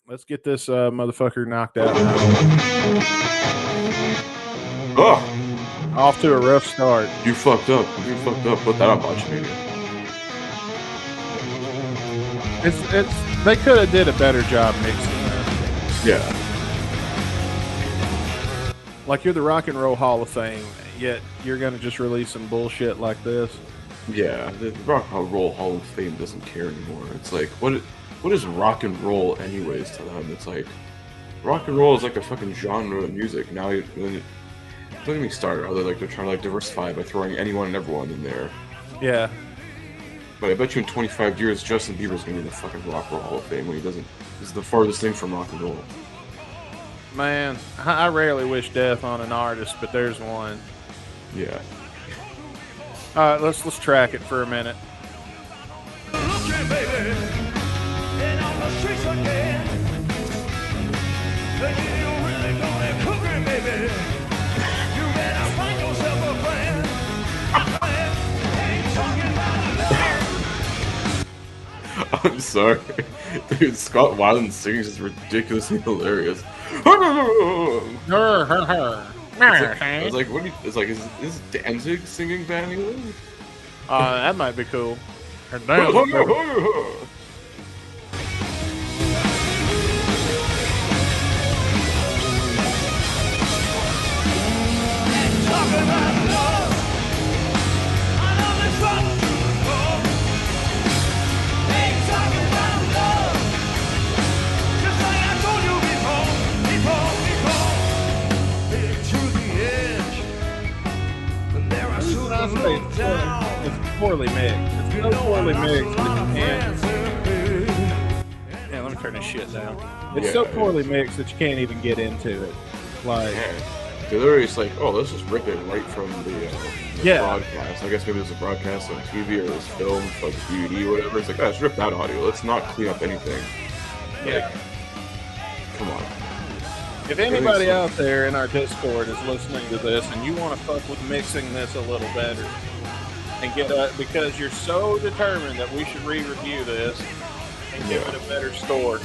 Let's get this motherfucker knocked out now. Oh, Off to a rough start. you fucked up. You fucked up. Put that on Botch Media. It's they could have did a better job mixing that. Yeah. Like you're the Rock and Roll Hall of Fame, yet you're gonna just release some bullshit like this. Yeah. The Rock and Roll Hall of Fame doesn't care anymore. It's like, what is rock and roll anyways to them? It's like, rock and roll is like a fucking genre of music. Now, don't get me started. They're trying to like diversify by throwing anyone and everyone in there. Yeah. But I bet you in 25 years, Justin Bieber's gonna be in the fucking Rock and Roll Hall of Fame when he doesn't. This is the farthest thing from rock and roll. Man, I rarely wish death on an artist, but there's one. Yeah. All right, let's track it for a minute. Looking, baby, and on the streets again. You really gonna cooking, baby. You better find yourself a friend. Ain't talking about love. I'm sorry. Dude, Scott Weiland singing is ridiculously hilarious. I was like, what do you, it's like, is Danzig singing Van Halen? That might be cool. Talking about love. I know this one. Ain't talking about love. Just like I told you before. To the edge. But there are I'll soon say look down. it's poorly mixed. It's so poorly mixed that you can't. Yeah, let me turn this shit down. It's so poorly mixed that you can't even get into it. Like, Man. They're literally just like, oh, let's just rip it right from the broadcast. I guess maybe there's a broadcast on TV or it was filmed, like DVD or whatever. It's like, let's rip that audio. Let's not clean up anything. yeah. Come on. If anybody out there in our Discord is listening to this and you want to fuck with mixing this a little better and get because you're so determined that we should re-review this and give it a better score.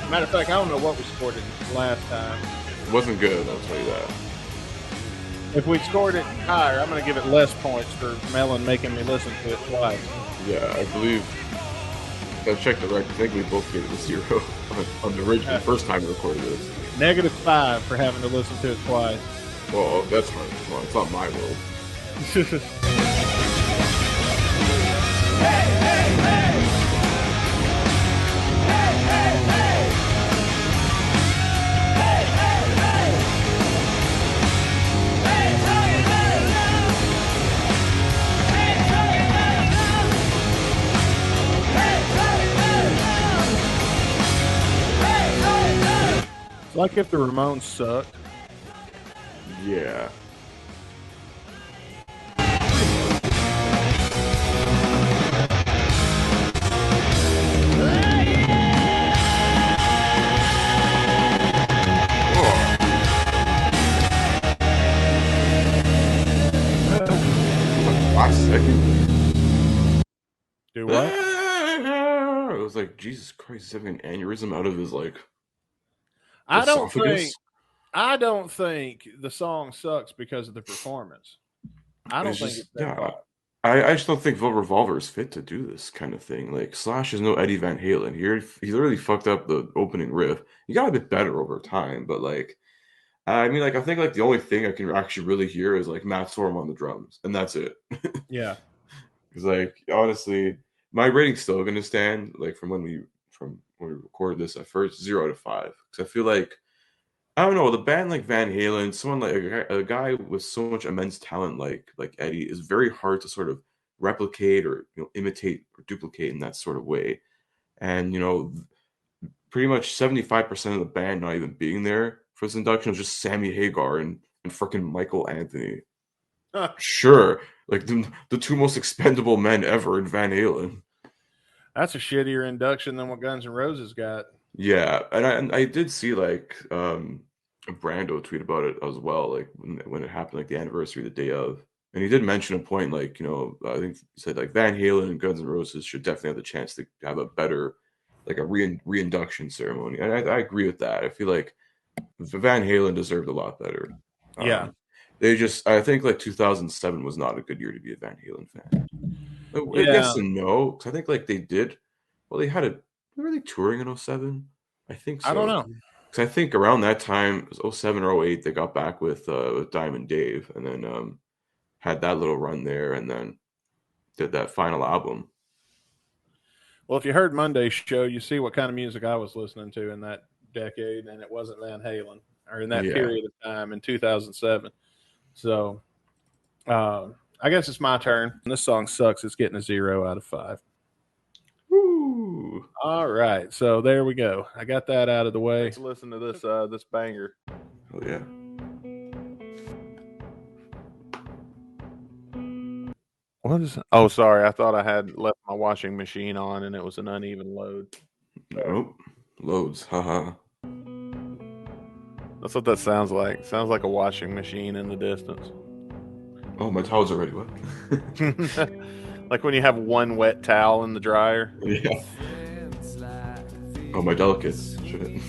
Matter of fact, I don't know what we scored it last time. It wasn't good, I'll tell you that. If we scored it higher, I'm going to give it less points for Melon making me listen to it twice. Yeah, I believe. I checked the record. I think we both gave it a 0 on the original first time we recorded this. -5 for having to listen to it twice. Well, that's fine. Come on, it's not my world. It's like if the Ramones sucked. Yeah. Last second. Do what? It was like, Jesus Christ, he's having an aneurysm out of his like. I don't think the song sucks because of the performance. I don't think it's that bad. I just don't think Revolver is fit to do this kind of thing. Like Slash is no Eddie Van Halen. He literally fucked up the opening riff. He got a bit better over time, but like, I mean, like I think like the only thing I can actually really hear is like Matt Sorum on the drums, and that's it. Yeah, because like honestly, my rating's still gonna stand like from when we recorded this at first 0 out of 5 because I feel like. I don't know, the band like Van Halen, someone like a guy with so much immense talent like Eddie is very hard to sort of replicate or imitate or duplicate in that sort of way. And pretty much 75% of the band not even being there for this induction was just Sammy Hagar and freaking Michael Anthony. Sure, like the two most expendable men ever in Van Halen. that's a shittier induction than what Guns N' Roses got. Yeah, and I did see like Brando tweet about it as well, like when it happened, like the anniversary, the day of, and he did mention a point, like I think he said like Van Halen and Guns N' Roses should definitely have the chance to have a better like a reinduction ceremony. And I agree with that. I feel like Van Halen deserved a lot better. Yeah. I think like 2007 was not a good year to be a Van Halen fan. Yeah. Yes and no, because I think like they did. Well, were they touring in 07? I think so. I don't know. Because I think around that time, it was 07 or 08, they got back with Diamond Dave, and then had that little run there, and then did that final album. Well, if you heard Monday's show, you see what kind of music I was listening to in that decade, and it wasn't Van Halen, or in that period of time in 2007. So I guess it's my turn. This song sucks. It's getting a 0 out of 5. Woo. All right, so there we go. I got that out of the way. Let's listen to this banger. Oh yeah. What is? Oh, sorry. I thought I had left my washing machine on, and it was an uneven load. Nope. Loads. Haha. That's what that sounds like. Sounds like a washing machine in the distance. Oh, my towel's already wet. Like when you have one wet towel in the dryer. Yeah. Oh, my delicates. Shit.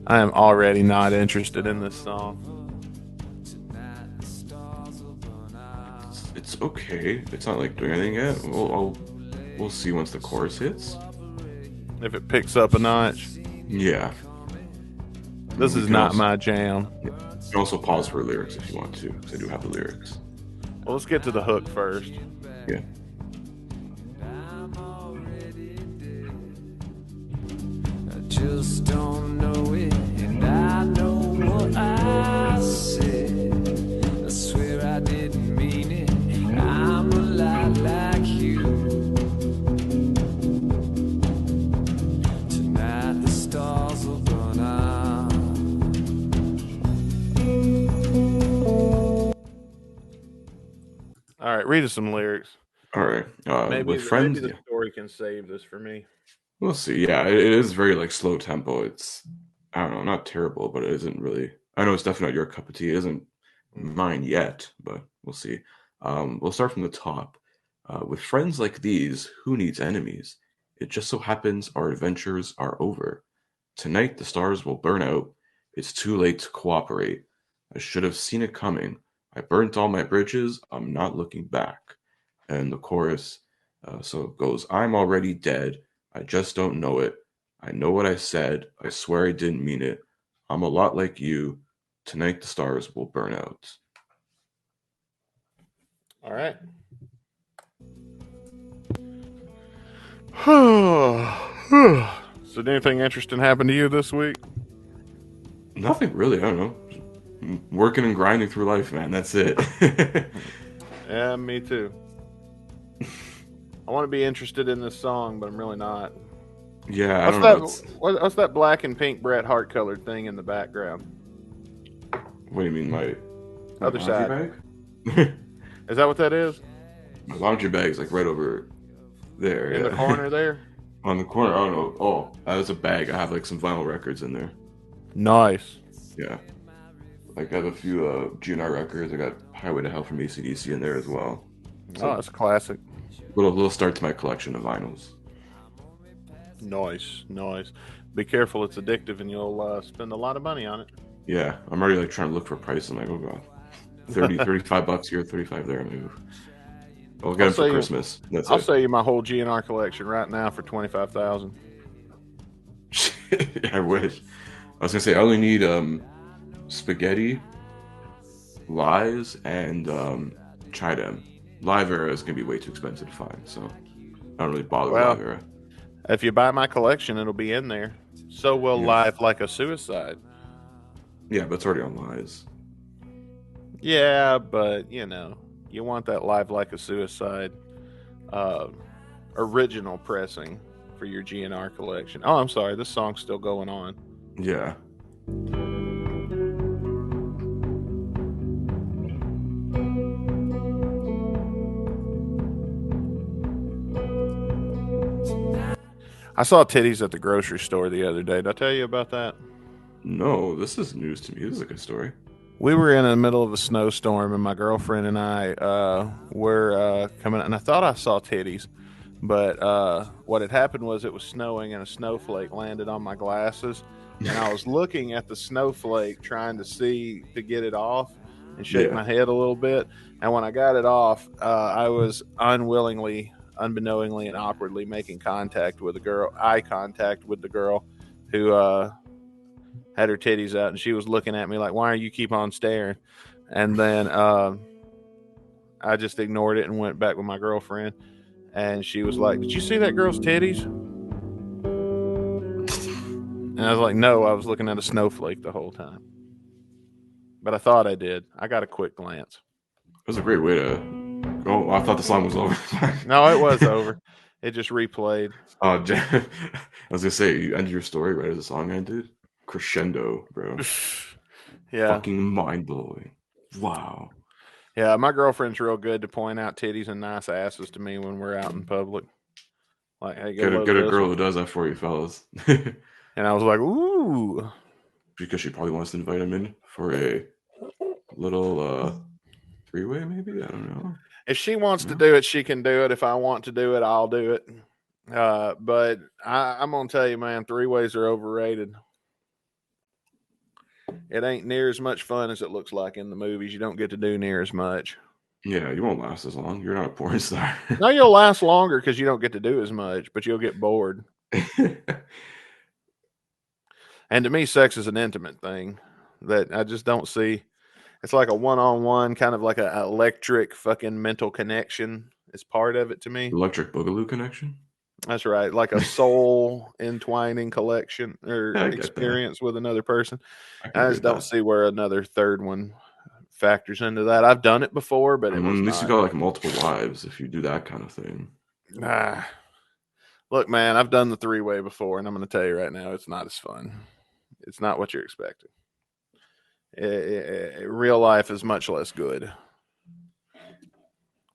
I am already not interested in this song. It's okay. It's not like doing anything yet. We'll see once the chorus hits. If it picks up a notch. Yeah. This is not my jam. You can also pause for lyrics if you want to, because I do have the lyrics. Well, let's get to the hook first. Yeah. I just don't know it, and I know what I said. I swear I didn't mean it. I'm a lot like you. Tonight the stars will burn out. All right, read us some lyrics. All right. With friends, maybe the story can save this for me. we'll see. Yeah, it is very like slow tempo. It's, I don't know, not terrible, but it isn't really. I know it's definitely not your cup of tea. It isn't mine yet, but we'll see. We'll start from the top. With friends like these, who needs enemies? It just so happens our adventures are over. Tonight the stars will burn out. It's too late to cooperate. I should have seen it coming. I burnt all my bridges. I'm not looking back. And the chorus so it goes, I'm already dead. I just don't know it. I know what I said. I swear I didn't mean it. I'm a lot like you. Tonight the stars will burn out. All right. So did anything interesting happen to you this week? Nothing really. I don't know. Working and grinding through life, man. That's it. Yeah, me too. I want to be interested in this song, but I'm really not. Yeah, I don't know. What's that black and pink Bret Hart colored thing in the background? What do you mean, my Other laundry side. bag? Is that what that is? My laundry bag's like right over there. In the corner there? On the corner. I don't know. Oh, that's a bag. I have like some vinyl records in there. Nice. Yeah. Like I have a few GNR records. I got Highway to Hell from AC/DC in there as well. So, Oh, that's classic. little start to my collection of vinyls. Nice. Be careful, it's addictive and you'll spend a lot of money on it. Yeah, I'm already like trying to look for a price. I'm like, oh god, 35 bucks here, 35 there. I'm like, oof. I'll get them for Christmas. That's I'll it. sell you my whole GNR collection right now for $25,000. I wish. I was gonna say I only need Spaghetti, Lies, and Chidem. Live Era is gonna be way too expensive to find, so I don't really bother with Live Era. If you buy my collection, it'll be in there. So will Live Like a Suicide. Yeah, but it's already on Lies. Yeah, but you know, you want that Live Like a Suicide original pressing for your GNR collection. Oh, I'm sorry, this song's still going on. Yeah. I saw titties at the grocery store the other day. Did I tell you about that? No, this is news to me. This is a good story. We were in the middle of a snowstorm, and my girlfriend and I were coming, and I thought I saw titties, but what had happened was it was snowing, and a snowflake landed on my glasses, and I was looking at the snowflake trying to get it off and shake my head a little bit, and when I got it off, I was unwillingly, unbeknowingly, and awkwardly making eye contact with the girl who had her titties out, and she was looking at me like, "Why are you keep on staring?" And then I just ignored it and went back with my girlfriend, and she was like, "Did you see that girl's titties?" And I was like, "No, I was looking at a snowflake the whole time." But I thought I did. I got a quick glance. It was a great way to go. I thought the song was over. No, it was over. It just replayed. Oh, I was gonna say, you ended your story right as the song ended. Crescendo, bro. Yeah. Fucking mind blowing. Wow. Yeah, my girlfriend's real good to point out titties and nice asses to me when we're out in public. Like, hey, Get a girl who does that for you, fellas. And I was like, ooh. Because she probably wants to invite him in for a little three-way, maybe? I don't know. If she wants to do it, she can do it. If I want to do it, I'll do it. But I'm going to tell you, man, three-ways are overrated. It ain't near as much fun as it looks like in the movies. You don't get to do near as much. Yeah, you won't last as long. You're not a porn star. No, you'll last longer because you don't get to do as much, but you'll get bored. And to me, sex is an intimate thing that I just don't see. It's like a one-on-one, kind of like an electric fucking mental connection is part of it to me. Electric Boogaloo connection? That's right. Like a soul entwining collection or experience with another person. I just don't see where another third one factors into that. I've done it before, but at least you got like multiple wives if you do that kind of thing. Look, man, I've done the three-way before, and I'm going to tell you right now, it's not as fun. It's not what you're expecting. Real life is much less good.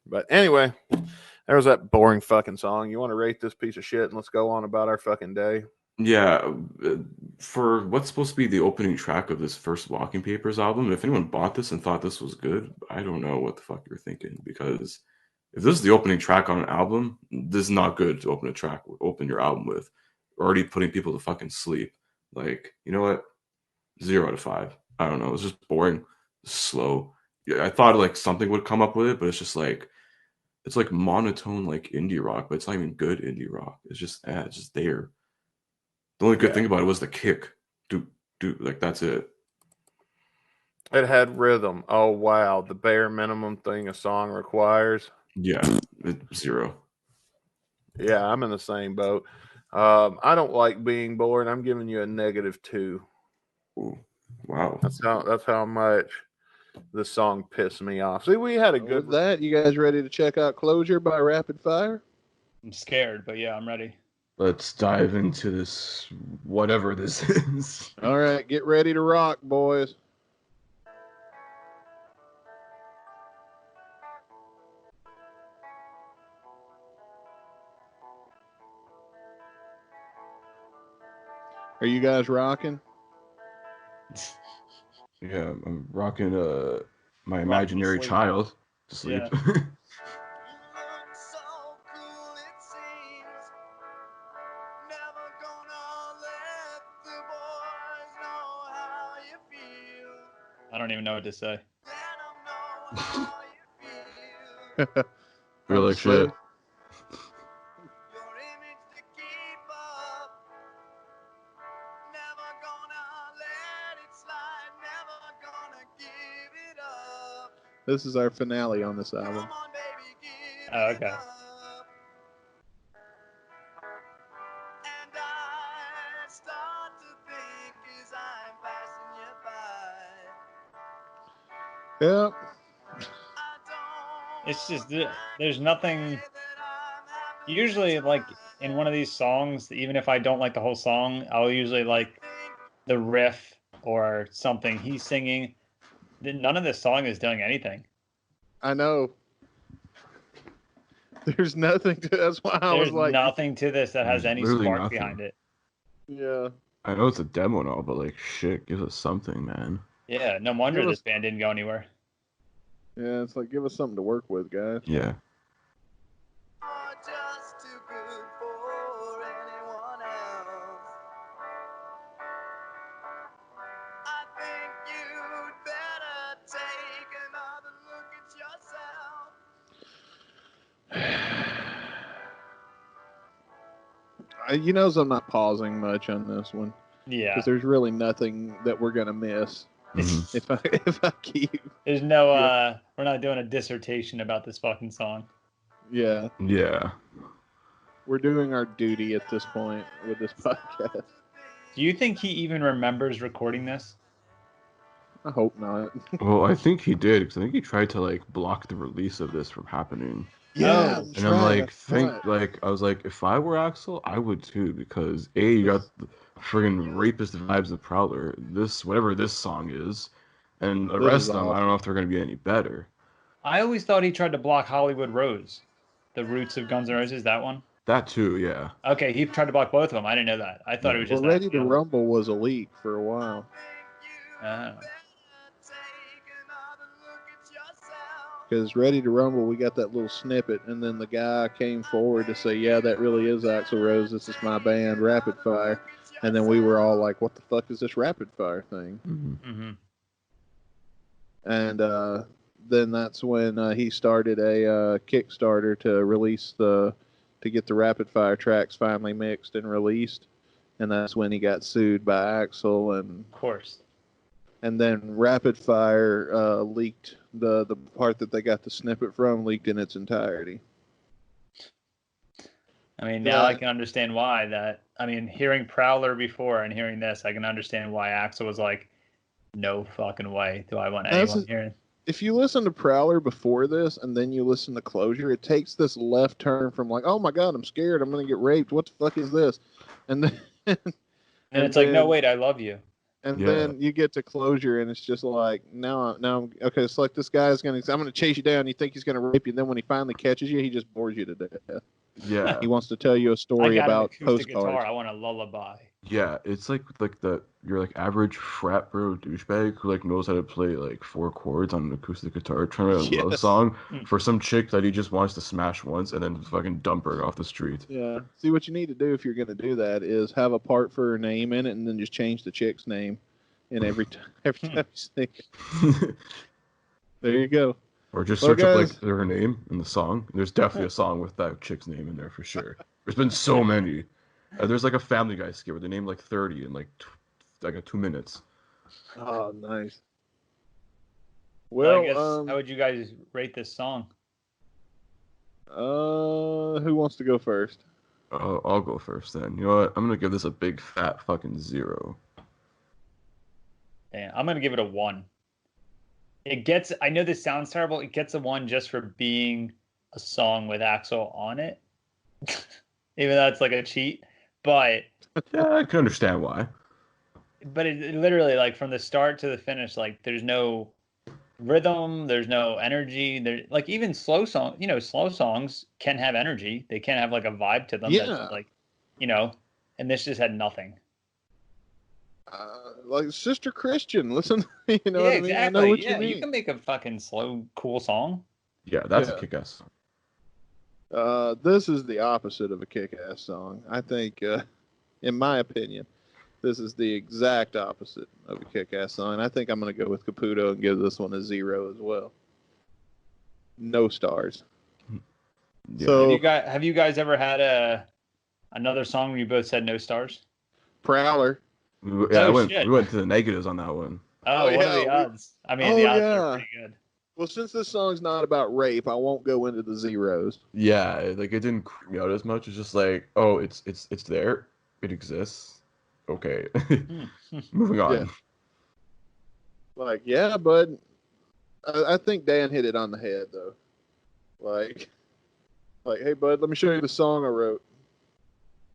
But anyway, there was that boring fucking song. You want to rate this piece of shit and let's go on about our fucking day? Yeah, for what's supposed to be the opening track of this first Walking Papers album, if anyone bought this and thought this was good, I don't know what the fuck you're thinking, because if this is the opening track on an album, this is not good to open your album with. We're already putting people to fucking sleep. Like, you know what? 0 out of 5. I don't know. It's just boring, slow. Yeah, I thought like something would come up with it, but it's just like it's like monotone like indie rock, but it's not even good indie rock. It's just there. The only good thing about it was the kick. Do like that's it. It had rhythm. Oh wow, the bare minimum thing a song requires. Yeah, 0. Yeah, I'm in the same boat. I don't like being bored. I'm giving you a -2. Ooh, wow. That's how much the song pissed me off. See, we had a good. With that, you guys ready to check out Closure by Rapid Fire? I'm scared, but yeah, I'm ready. Let's dive into this, whatever this is. All right, get ready to rock, boys. Are you guys rocking? Yeah, I'm rocking my imaginary child to sleep. Yeah. I don't even know what to say. Feel like shit. This is our finale on this album. Oh, okay. Yep. It's just there's nothing. Usually, like in one of these songs, even if I don't like the whole song, I'll usually like the riff or something he's singing. None of this song is doing anything. I know. There's nothing to. That's why I was like, nothing to this that has any spark nothing behind it. Yeah. I know it's a demo and all, but like, shit, give us something, man. Yeah, no wonder Give this us- band didn't go anywhere. Yeah, it's like, give us something to work with, guys. Yeah. You're just too good for anyone else. I think you'd better take another look at yourself. You know, I'm not pausing much on this one Yeah. because there's really nothing that we're gonna miss Mhm. if I keep. There's no Yeah. we're not doing a dissertation about this fucking song. Yeah, Yeah. we're doing our duty at this point with this podcast. Do you think he even remembers recording this? I hope not. Well, I think he did because I think he tried to like block the release of this from happening. Yeah, Oh. And I'm like, right. I was like, if I were Axel, I would too, because you got the friggin' rapist vibes of Prowler, this whatever this song is, and the This rest is of them, I awesome. don't know if they're gonna be any better. I always thought he tried to block Hollywood Rose, the roots of Guns N' Roses. That one. That too, yeah. Okay, he tried to block both of them. I didn't know that. I thought it was Well, just Ready that. to Rumble was a leak for a while Oh. because Ready to Rumble, we got that little snippet, and then the guy came forward to say, "Yeah, that really is Axl Rose. This is my band, Rapid Fire," and then we were all like, "What the fuck is this Rapid Fire thing?" Mm-hmm. And then that's when he started a Kickstarter to release to get the Rapid Fire tracks finally mixed and released, and that's when he got sued by Axl, Of course. and then Rapid Fire leaked the part that they got the snippet from leaked in its entirety. I mean, now I Yeah. can understand why that. I mean, hearing Prowler before and hearing this, I can understand why Axl was like, "No fucking way do I want That's anyone a- hearing." If you listen to Prowler before this and then you listen to Closure, it takes this left turn from like, "Oh my god, I'm scared, I'm gonna get raped. What the fuck is this?" And then And it's like, "No, then- wait, I love you." And Yeah. then you get to Closure, and it's just like, now, okay, it's like this guy's I'm gonna chase you down. You think he's gonna rape you, and then when he finally catches you, he just bores you to death. Yeah. He wants to tell you a I story got about an acoustic postcards. guitar. I want a lullaby. Yeah, it's like you're like average frat bro douchebag who like knows how to play like 4 chords on an acoustic guitar trying to write a love Yes. song Mm. for some chick that he just wants to smash once and then fucking dump her off the street. Yeah. See, what you need to do if you're gonna do that is have a part for her name in it, and then just change the chick's name in every time you sing it. There you go. Or just Well, search up guys- like her name in the song. There's definitely a song with that chick's name in there for sure. There's been so many. There's like a Family Guy skit where they named like 30 in like 2 minutes. Oh, nice. Well, Well, I guess, how would you guys rate this song? who wants to go first? I'll go first then. You know what? I'm gonna give this a big fat fucking 0. Damn, I'm gonna give it a 1. It gets. I know this sounds terrible. It gets a 1 just for being a song with Axl on it, even though it's like a cheat. But Yeah, I can understand why. it literally, like, from the start to the finish, like, there's no rhythm, there's no energy. There, like, even slow songs can have energy. They can have like a vibe to them. Yeah. That's like, and this just had nothing. Like Sister Christian, listen. You know Yeah, what I mean? exactly. I know what yeah, you mean. can make a fucking slow, cool song. Yeah, that's Yeah. a kick-ass song. This is the opposite of a kick-ass song. I think, in my opinion, this is the exact opposite of a kick-ass song. I think I'm going to go with Caputo and give this one a 0 as well. No stars. Yeah. So Have you guys ever had another song where you both said no stars? Prowler. we Oh, went shit. we went to the negatives on that one. Oh, what are the yeah, odds? I mean, Oh, the odds yeah. are pretty good. Well, since this song's not about rape, I won't go into the zeros. Yeah, like it didn't creep me out as much. It's just like, oh, it's there, it exists. Okay, moving on. Yeah. Like, yeah, bud. I think Dan hit it on the head, though. Like, hey, bud, let me show you the song I wrote.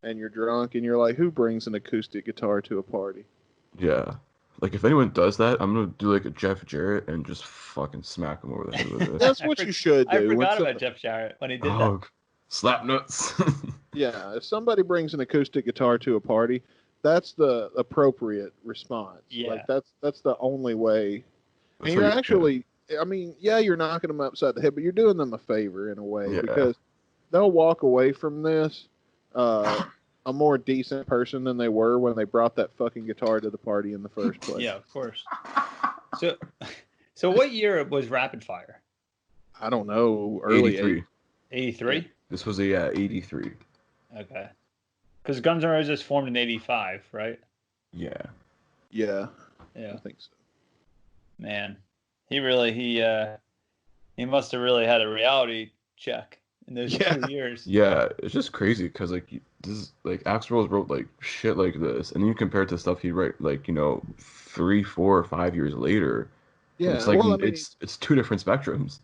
And you're drunk, and you're like, who brings an acoustic guitar to a party? Yeah. Like if anyone does that, I'm gonna do like a Jeff Jarrett and just fucking smack him over the head with it. That's what you should do. I When forgot some- about Jeff Jarrett when he did Oh, slap nuts. Yeah, if somebody brings an acoustic guitar to a party, that's the appropriate response. Yeah. Like that's the only way. That's And you're what you- actually, I mean, yeah, you're knocking them upside the head, but you're doing them a favor in a way Yeah. because they'll walk away from this a more decent person than they were when they brought that fucking guitar to the party in the first place. Yeah, of course. So what year was Rapid Fire? I don't know, early 83. 83? This was a 83. Okay. Because Guns N' Roses formed in 85, right? Yeah. Yeah, Yeah. I think so. Man, he must have really had a reality check in those 2 years. Yeah, it's just crazy because like this is like Axl Rose wrote like shit like this, and then you compare it to stuff he wrote like 3, 4, or 5 years later. Yeah, it's like well, I mean, it's two different spectrums.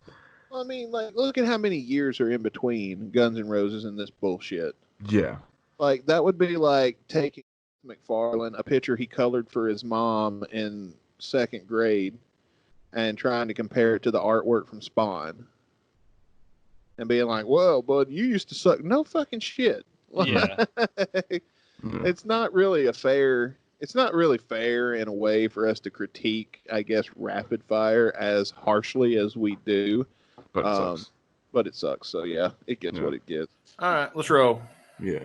I mean, like, look at how many years are in between Guns N' Roses and this bullshit. Yeah, Like, that would be like taking McFarlane, a picture he colored for his mom in 2nd grade, and trying to compare it to the artwork from Spawn. And being like, whoa, bud, you used to suck. No fucking shit. Yeah. It's not really fair in a way for us to critique, I guess, Rapid Fire as harshly as we do. but it sucks. But it sucks. So, yeah, it gets what it gets. All right, let's roll. Yeah.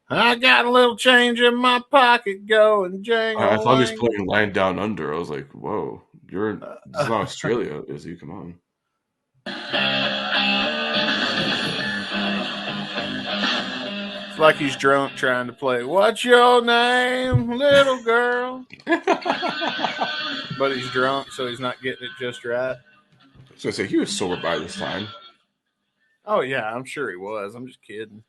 I got a little change in my pocket going jangle. I thought he was playing Lying Down Under. I was like, whoa, it's not Australia, is he? Come on. It's like he's drunk trying to play What's Your Name, Little Girl? But he's drunk, so he's not getting it just right. So I say he was sober by this time. Oh, yeah, I'm sure he was. I'm just kidding.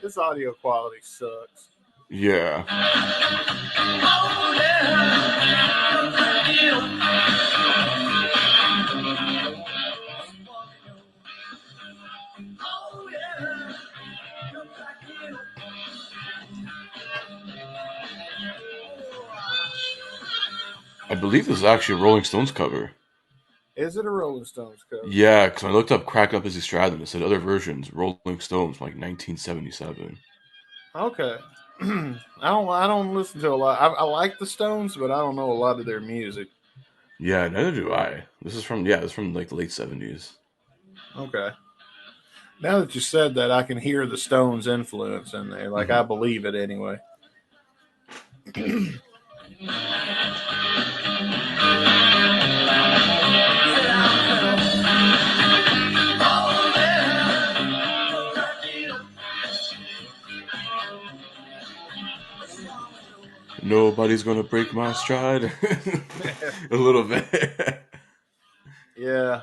This audio quality sucks. Yeah. I believe this is actually a Rolling Stones cover. Is it a Rolling Stones cover? Yeah, because when I looked up Crack Up Izzy Stradlin, it said other versions, Rolling Stones, from like 1977. Okay. I don't listen to a lot. I like the Stones, but I don't know a lot of their music. Yeah, neither do I. This is from like the late 70s. Okay. Now that you said that, I can hear the Stones' influence in there. Like, I believe it anyway. Nobody's gonna break my stride. A little bit. Yeah.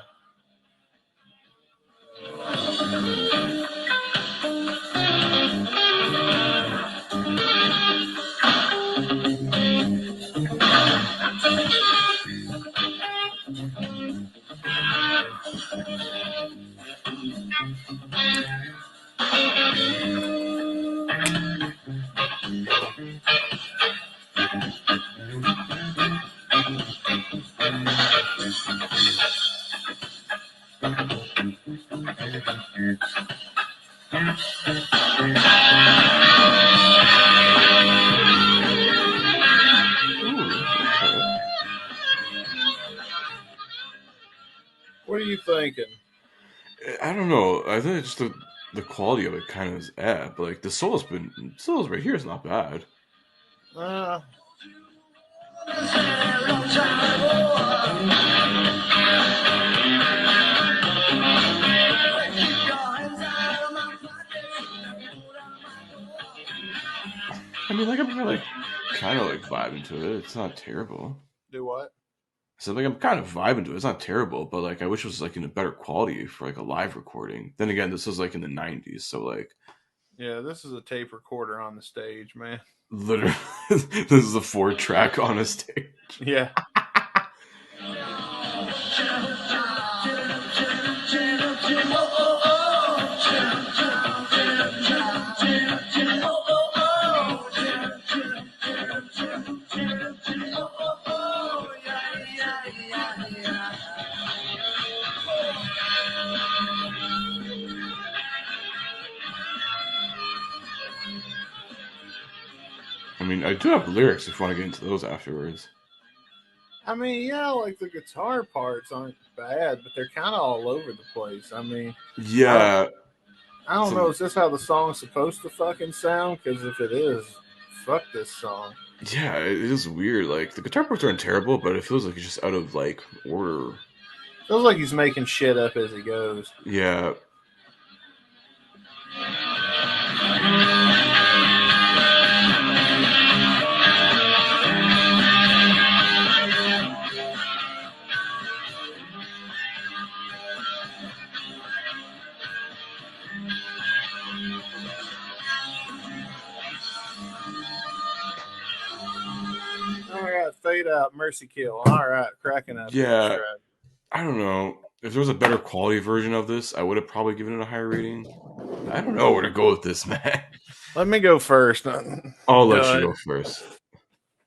What are you thinking? I don't know. I think it's just the quality of it kind of is but like the solo's right here is not bad. I mean, like I'm like kind of like vibing to it. It's not terrible. Do what? So like I'm kind of vibing to it. It's not terrible, but like I wish it was like in a better quality for like a live recording. Then again, this was like in the '90s, so like Yeah, this is a tape recorder on the stage, man. literally, this is a 4-track on a stage. Yeah. I mean, I do have lyrics if you want to get into those afterwards. I mean, yeah, like the guitar parts aren't bad, but they're kind of all over the place. I mean, Yeah, I don't So- know. Is this how the song's supposed to fucking sound? Because if it is, fuck this song. yeah, it is weird. Like the guitar parts aren't terrible, but it feels like it's just out of like order. Feels like he's making shit up as he goes. Yeah. All right, fade out, mercy kill. All right, cracking up. Yeah. I don't know. If there was a better quality version of this, I would have probably given it a higher rating. I don't know where to go with this, man. Let me go first. I'll let Done. you go first.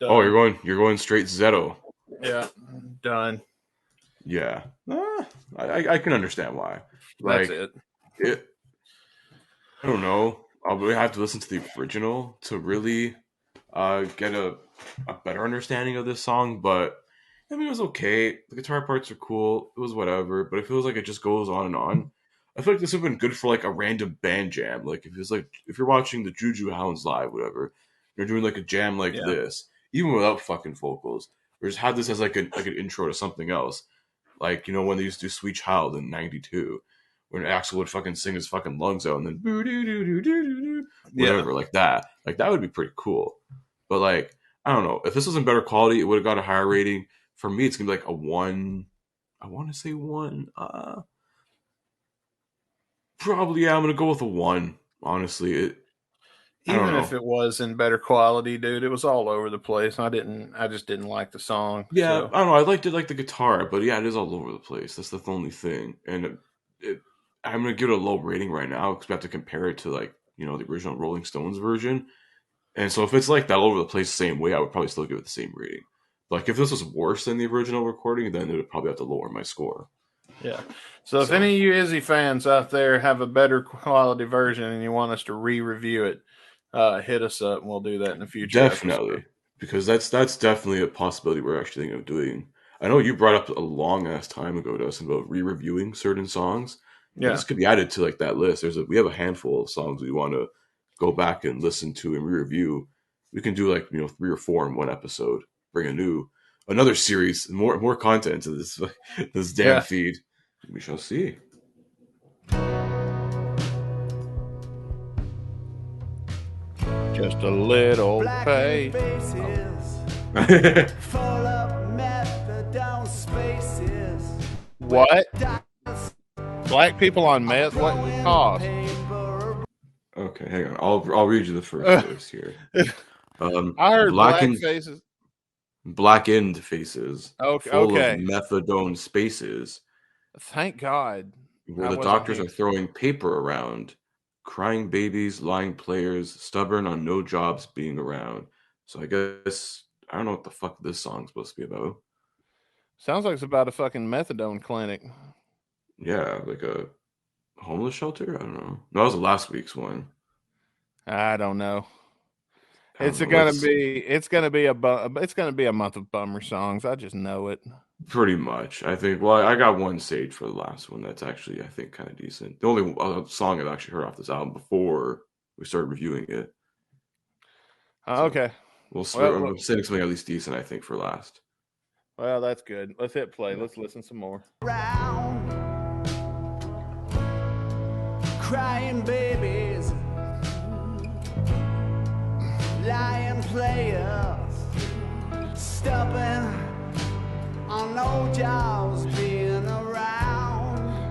Done. Oh, you're going straight Zetto. Yeah, done. Yeah. I can understand why. That's Like it. I don't know. I'll really have to listen to the original to really get a better understanding of this song, but I mean, it was okay. The guitar parts are cool. It was whatever, but it feels like it just goes on and on. I feel like this would have been good for like a random band jam. Like if you're watching the Juju Hounds live, whatever, they're doing like a jam like this, even without fucking vocals, or just have this as like an intro to something else. Like, you know, when they used to do Sweet Child in '92, when Axl would fucking sing his fucking lungs out and then whatever, like that. Like that would be pretty cool. But like, I don't know. If this was in better quality, it would have got a higher rating. For me, it's gonna be like a 1. I want to say 1. Probably, yeah. I'm gonna go with a 1. Honestly, Even if it was in better quality, dude, it was all over the place. I just didn't like the song. Yeah, so. I don't know. I liked it, like the guitar, but yeah, it is all over the place. That's the only thing. And I'm gonna give it a low rating right now because we have to compare it to like, you know, the original Rolling Stones version. And so if it's like that all over the place the same way, I would probably still give it the same rating. Like if this was worse than the original recording, then it would probably have to lower my score. Yeah. So if any of you Izzy fans out there have a better quality version and you want us to re-review it, hit us up and we'll do that in the future. Definitely. episode. Because that's definitely a possibility we're actually thinking of doing. I know you brought up a long ass time ago, Dustin, about re-reviewing certain songs. Yeah. This could be added to like that list. We have a handful of songs we want to go back and listen to and re-review. We can do like, you know, 3 or 4 in one episode. Bring another series, more content to this damn feed. We shall see. Just a little pay. Full up methadone spaces. What? Black people on meth? What cause? Okay, hang on. I'll read you the first list here. I heard blackened faces. Blackened faces. Okay. Full of methadone spaces. Thank God. Where the doctors are throwing paper around. Crying babies, lying players, stubborn on no jobs being around. So I guess I don't know what the fuck this song's supposed to be about. Sounds like it's about a fucking methadone clinic. Yeah, like a homeless shelter? I don't know. No, that was last week's one. I don't know. It's don't gonna know. be a month of bummer songs. I just know it. Pretty much. I think, well, I got one saved for the last one that's actually, I think, kind of decent. The only song I've actually heard off this album before we started reviewing it. Okay. I'm saving something at least decent, I think, for last. Well, that's good. Let's hit play. Let's listen some more. Crying babies, lying players, stubborn on no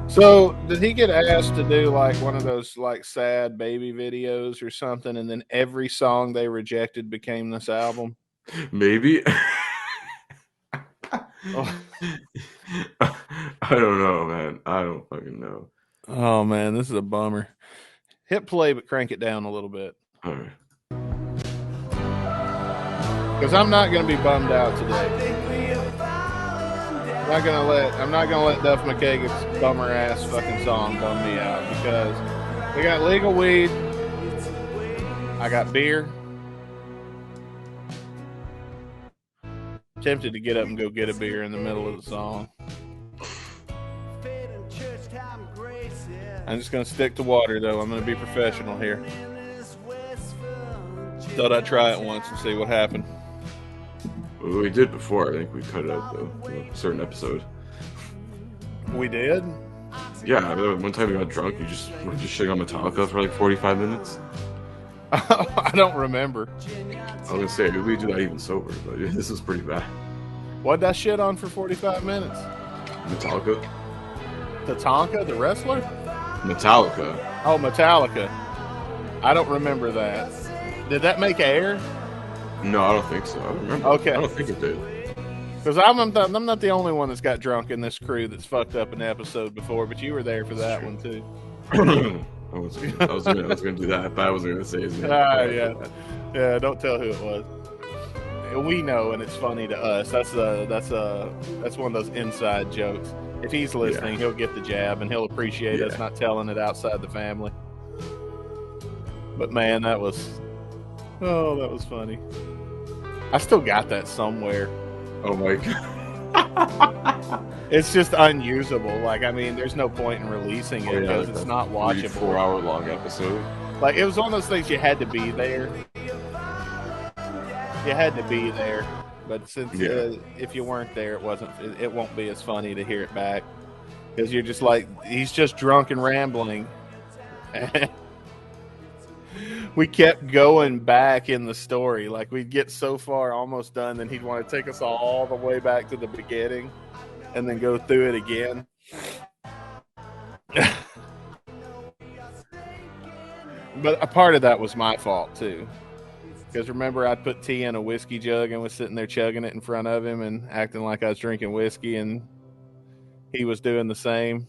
So, did he get asked to do like one of those like sad baby videos or something, and then every song they rejected became this album? Maybe. Oh. I don't know, man. I don't fucking know. Oh man, this is a bummer. Hit play, but crank it down a little bit. All right. Because I'm not going to be bummed out today. I'm not gonna let Duff McKagan's bummer ass fucking song bum me out, because we got legal weed, I got beer. Tempted to get up and go get a beer in the middle of the song. I'm just gonna stick to water though. I'm gonna be professional here. Thought I'd try it once and see what happened. Well, we did before. I think we cut it out though. A certain episode. We did? Yeah, one time we got drunk. You just were just shitting on Metallica for like 45 minutes. I don't remember. I was gonna say we do that even sober, but this is pretty bad. What'd that shit on for 45 minutes? Metallica. Tatanka, the wrestler? Metallica. Oh, Metallica. I don't remember that. Did that make air? No, I don't think so. I don't remember. Okay. I don't think it did. Because I'm not the only one that's got drunk in this crew that's fucked up an episode before, but you were there for that one too. I was gonna do that, but I wasn't gonna say his name. Yeah. Don't tell who it was. We know, and it's funny to us. That's one of those inside jokes. If he's listening, he'll get the jab, and he'll appreciate us not telling it outside the family. But man, that was funny. I still got that somewhere. Oh my god. It's just unusable. Like, I mean, there's no point in releasing it because it's not watchable. 4 hour long episode. Like, it was one of those things you had to be there. You had to be there. But since if you weren't there, it won't be as funny to hear it back, because you're just like, he's just drunk and rambling. We kept going back in the story. Like, we'd get so far, almost done, then he'd want to take us all the way back to the beginning and then go through it again. But a part of that was my fault, too. Because remember, I put tea in a whiskey jug and was sitting there chugging it in front of him and acting like I was drinking whiskey, and he was doing the same,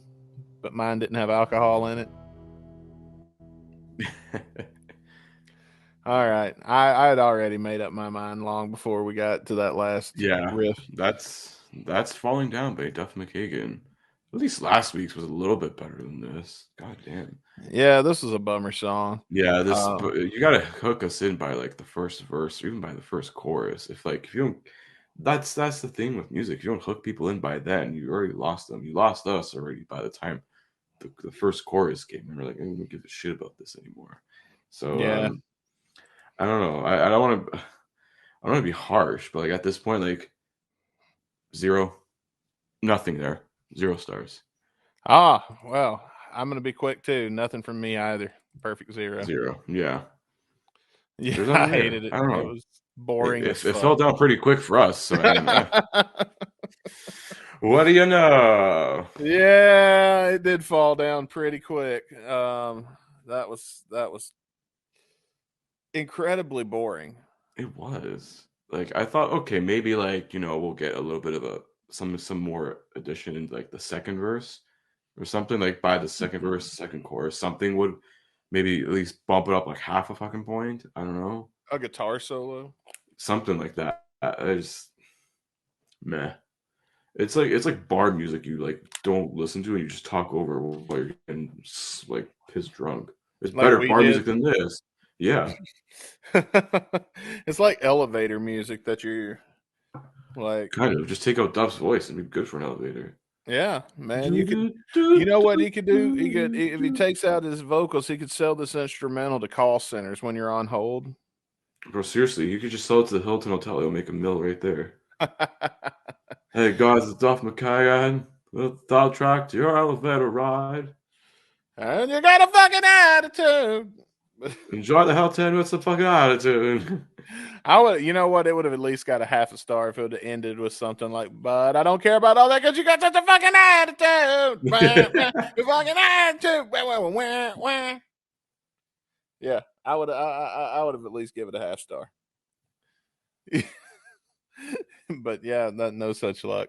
but mine didn't have alcohol in it. All right. I had already made up my mind long before we got to that last riff. That's falling down by Duff McKagan. At least last week's was a little bit better than this. God damn. Yeah, this was a bummer song. Yeah, you gotta hook us in by like the first verse, or even by the first chorus. If you don't, that's the thing with music. If you don't hook people in by then, you already lost them. You lost us already by the time the first chorus came. And we're like, I don't give a shit about this anymore. So yeah. I don't know. I don't want to be harsh, but like at this point, like nothing there. 0 stars. Well, I'm gonna be quick too. Nothing from me either. Perfect 0. 0. Yeah. Yeah, I hated it. I don't know. It was boring. It fell down pretty quick for us. So what do you know? Yeah, it did fall down pretty quick. That was incredibly boring. It was. Like, I thought, okay, maybe like, we'll get a little bit of some more addition in like the second verse or something. Like by the second verse, second chorus, something would maybe at least bump it up like half a fucking point. I don't know. A guitar solo, something like that. I just meh. It's like bar music you like don't listen to and you just talk over while you're getting like pissed drunk. It's like better bar music than this. Yeah. It's like elevator music that you're like, kind of just take out Duff's voice and be good for an elevator. Yeah, man. You know what he could do? He could, if he takes out his vocals, he could sell this instrumental to call centers when you're on hold. Bro, seriously, you could just sell it to the Hilton Hotel. It'll make a mill right there. Hey guys, it's Duff McKagan. With the track to your elevator ride. And you got a fucking attitude. Enjoy the hell 10. What's the fucking attitude? I would, you know what? It would have at least got a half a star if it would have ended with something like, "But I don't care about all that because you got such a fucking attitude." Your fucking attitude. Yeah, I would. I would have at least give it a half star. But yeah, no such luck.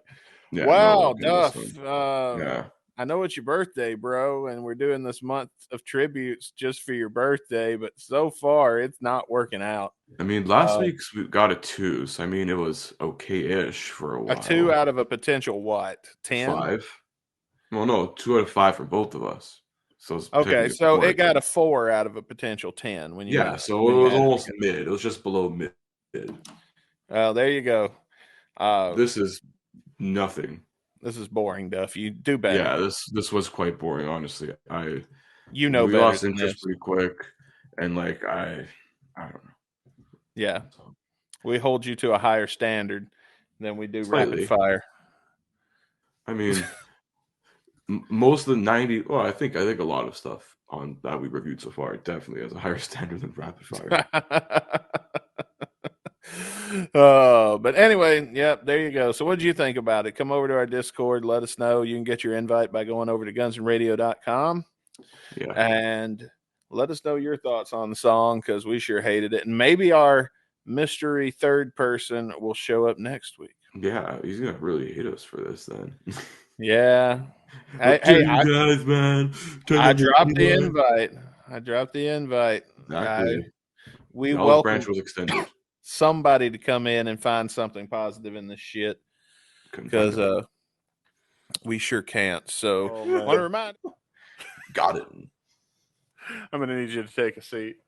Yeah, Wow, no, Duff. yeah. I know it's your birthday, bro, and we're doing this month of tributes just for your birthday, but so far it's not working out. I mean, last week's we got a 2, so I mean it was okay-ish for a while. A 2 out of a potential what? 10? 5. Well, no, 2 out of 5 for both of us. So it's Okay, technically so 4 it got a 4 out of a potential 10 when you Yeah, so it was almost mid. It was just below mid. There you go. This is nothing. This is boring, Duff. You do better. Yeah, this was quite boring, honestly. We better lost interest pretty quick, and like I don't know. Yeah, we hold you to a higher standard than we do Slightly. rapid fire. I mean, most of the 90. Well, I think a lot of stuff on that we reviewed so far definitely has a higher standard than rapid fire. But anyway, yep, there you go. So what did you think about it? Come over to our Discord. Let us know. You can get your invite by going over to gunsandradio.com. Yeah. And let us know your thoughts on the song because we sure hated it. And maybe our mystery third person will show up next week. Yeah, he's going to really hate us for this then. Yeah. Hey, guys, man. I dropped the invite. Exactly. We the welcome branch was extended. Somebody to come in and find something positive in this shit because we sure can't. So I want to remind. Got it. I'm gonna need you to take a seat.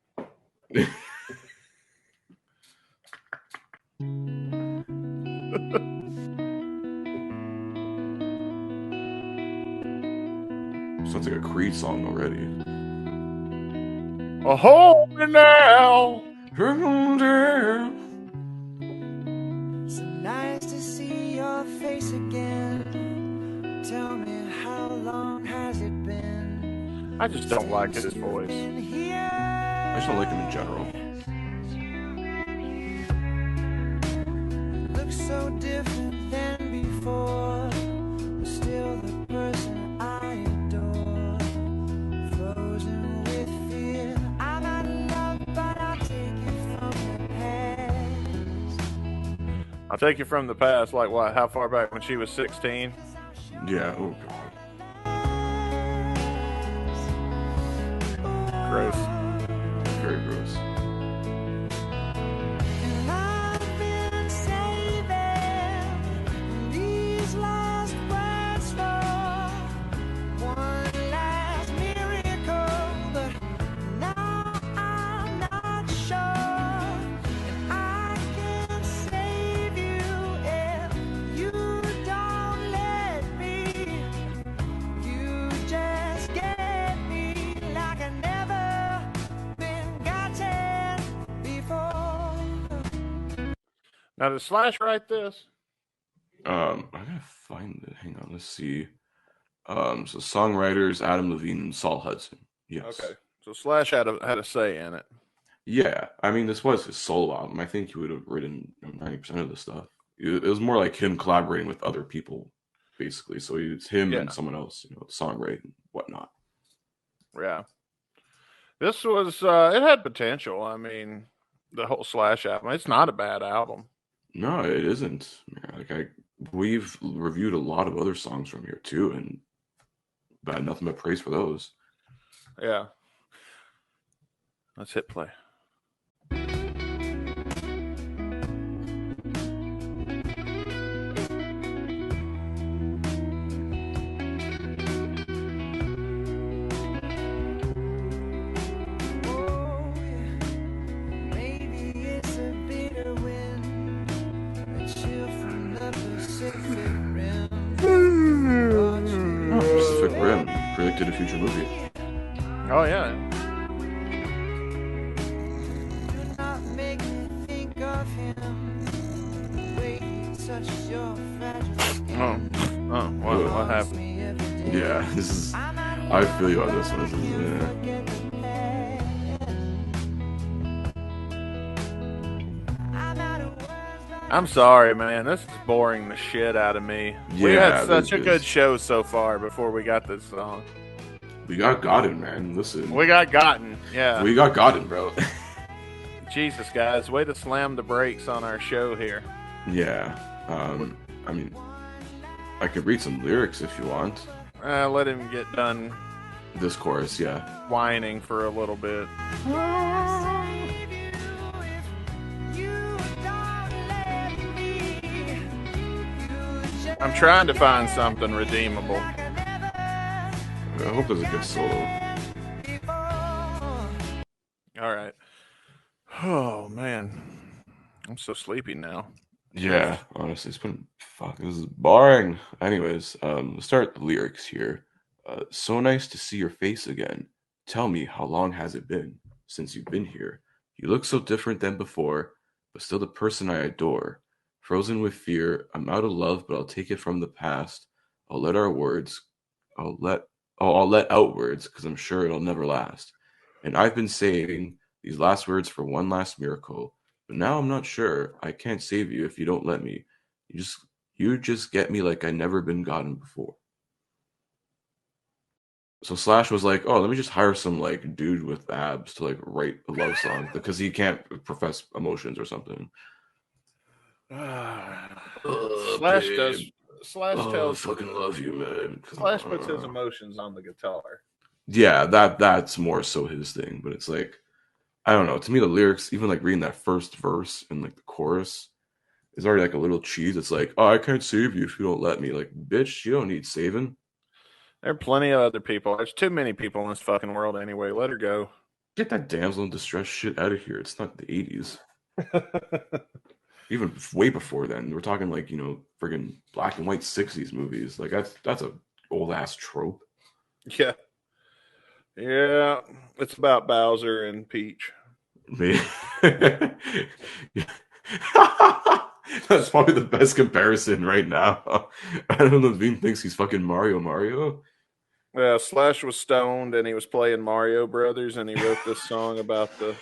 Sounds like a Creed song already. Hold me now. So nice to see your face again. Tell me, how long has it been? I just don't like his voice. I just don't like him in general. Looks so different than before. Still the person I adore. Frozen with fear. I'm not in love, but I'll take it from the past. I'll take you from the past. Like what? How far back? When she was 16? Yeah. Oh god. Gross. Very gross. And I've been saving these last words for one last miracle, but now I'm not sure if I can save you if you don't let me. You just get me like I never been gotten before. Now did Slash write this? I gotta find it. Hang on, let's see. So songwriters Adam Levine and Saul Hudson. Yes. Okay. So Slash had a say in it. Yeah, I mean this was his solo album. I think he would have written 90% of the stuff. It was more like him collaborating with other people, basically. So it's him and someone else, songwriting and whatnot. Yeah. This was it had potential. I mean, the whole Slash album. It's not a bad album. No, it isn't. We've reviewed a lot of other songs from here too, and had nothing but praise for those. Yeah. Let's hit play. Oh, maybe it's a bitter wind, a chill from the Pacific Rim. Pacific Rim predicted a future movie. Oh yeah. Do not make me think of him. The way he touched your fragile skin. What happened? Me every day. Yeah, this is. I feel you on this one. I'm sorry, man. This is boring the shit out of me. We Yeah, had such a this good is- show so far before we got this song. We got gotten, man. Listen. We got gotten. Yeah. We got gotten, bro. Jesus, guys. Way to slam the brakes on our show here. Yeah. I mean, I could read some lyrics if you want. Let him get done This chorus, yeah. whining for a little bit. I'm trying to find something redeemable. I hope there's a good solo. All right. Oh, man. I'm so sleepy now. Yeah, honestly, it's been this is boring. Anyways, let's start the lyrics here. So nice to see your face again. Tell me, how long has it been since you've been here? You look so different than before, but still the person I adore. Frozen with fear, I'm out of love, but I'll take it from the past. I'll let out words, because I'm sure it'll never last. And I've been saving these last words for one last miracle. But now I'm not sure. I can't save you if you don't let me. You just get me like I never been gotten before. So Slash was like, oh, let me just hire some like dude with abs to like write a love song because he can't profess emotions or something. Slash does. Slash tells. I fucking love you, man. Slash puts his emotions on the guitar. Yeah, that's more so his thing. But it's like, I don't know. To me, the lyrics, even like reading that first verse and like the chorus, is already like a little cheese. It's like, oh, I can't save you if you don't let me. Like, bitch, you don't need saving. There are plenty of other people. There's too many people in this fucking world anyway. Let her go. Get that damsel in distress shit out of here. It's not the 80s. Even way before then. We're talking like, friggin' black and white 60s movies. Like, that's a old ass trope. Yeah. Yeah. It's about Bowser and Peach. That's probably the best comparison right now. I don't know if Bean thinks he's fucking Mario. Yeah, Slash was stoned and he was playing Mario Brothers and he wrote this song about the.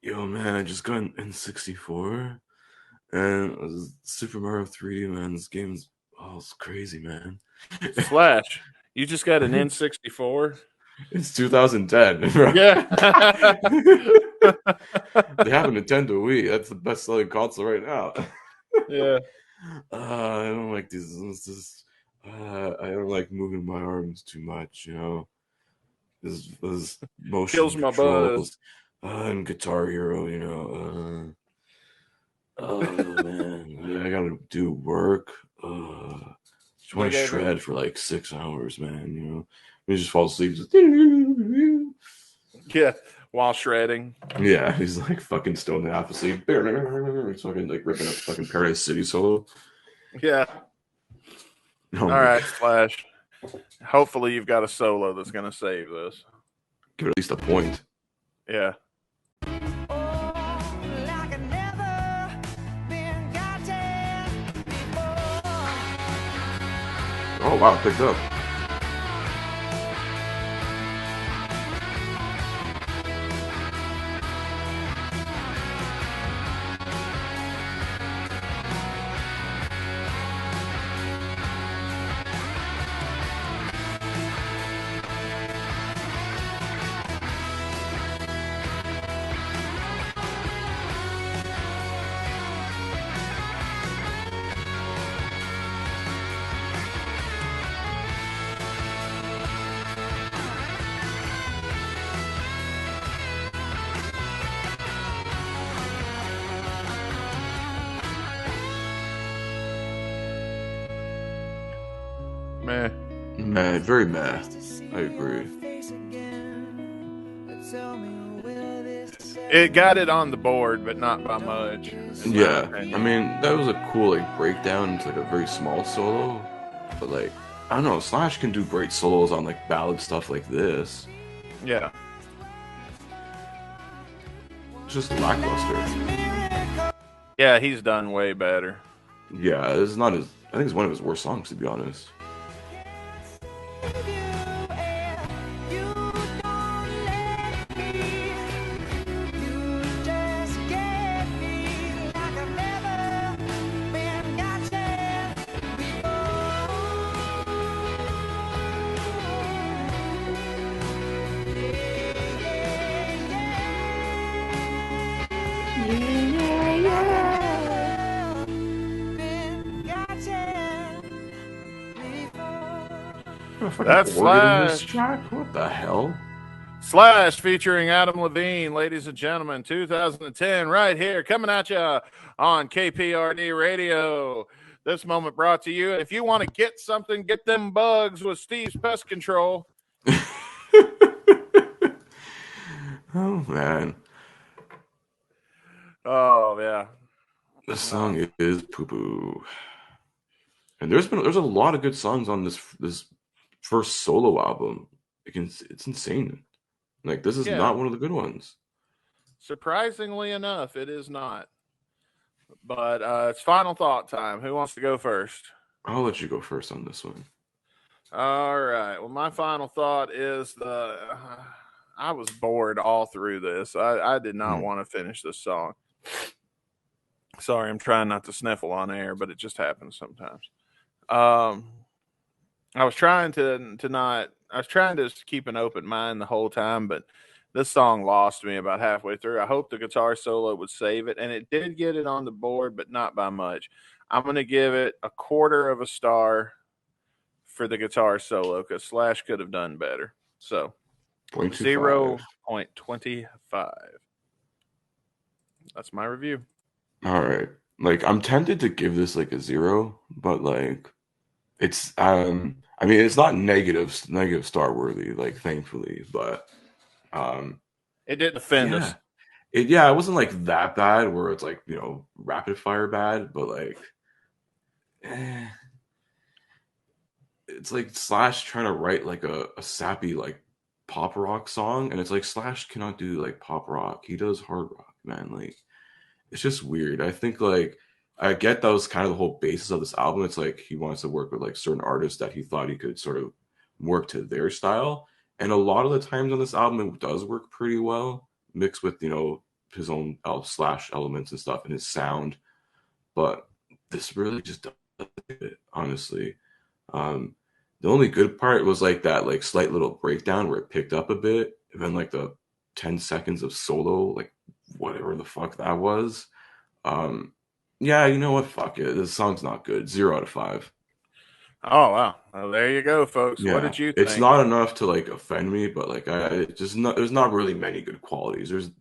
Yo, man, I just got an N64 and Super Mario 3D, man. This game's it's crazy, man. Slash, you just got an N64? It's 2010, bro. Yeah. They have a Nintendo Wii. That's the best selling console right now. Yeah. I don't like this. I don't like moving my arms too much, This motion Kills my controls. And Guitar Hero, oh man, I gotta do work. Just want to shred for like 6 hours, man. We just fall asleep. Yeah, while shredding. Yeah, he's like fucking stoned and half asleep. He's fucking like ripping up fucking Paradise City solo. Yeah. All right, Slash. Hopefully you've got a solo that's going to save this. Give it at least a point. Yeah. Oh wow, picked up. Meh. Meh, very meh. I agree. It got it on the board, but not by much. Yeah, I mean, that was a cool like breakdown into like a very small solo, but like, I don't know, Slash can do great solos on like ballad stuff like this. Yeah. It's just lackluster. Yeah, he's done way better. Yeah, it's not I think it's one of his worst songs, to be honest. That's organ in this Slash. track. What the hell? Slash featuring Adam Levine, ladies and gentlemen, 2010, right here, coming at you on KPRD Radio. This moment brought to you. If you want to get something, get them bugs with Steve's Pest Control. Oh man, Oh yeah, this song is poo poo. And there's a lot of good songs on this first solo album. It's insane. Like this is not one of the good ones. Surprisingly enough, it is not. But it's final thought time. Who wants to go first? I'll let you go first on this one. All right. Well, my final thought is I was bored all through this. I did not want to finish this song. Sorry, I'm trying not to sniffle on air, but it just happens sometimes. I was trying to keep an open mind the whole time, but this song lost me about halfway through. I hope the guitar solo would save it, and it did get it on the board, but not by much. I'm going to give it 1/4 of a star for the guitar solo because Slash could have done better. So 0.25. That's my review. All right. Like I'm tempted to give this like a 0, but like it's I mean it's not negative star worthy, like thankfully, but it didn't offend us. It wasn't like that bad where it's like, rapid fire bad, but like it's like Slash trying to write like a sappy like pop rock song, and it's like Slash cannot do like pop rock. He does hard rock, man. Like it's just weird. I think like I get that was kind of the whole basis of this album. It's like he wants to work with like certain artists that he thought he could sort of work to their style. And a lot of the times on this album, it does work pretty well, mixed with, his own Slash elements and stuff and his sound. But this really just doesn't it, honestly. The only good part was like that like slight little breakdown where it picked up a bit. And then like the 10 seconds of solo, like whatever the fuck that was. Yeah, you know what? Fuck it. This song's not good. 0 out of 5. Oh wow! Well, there you go, folks. Yeah, what did you think? It's not enough to like offend me, but like there's not really many good qualities. There's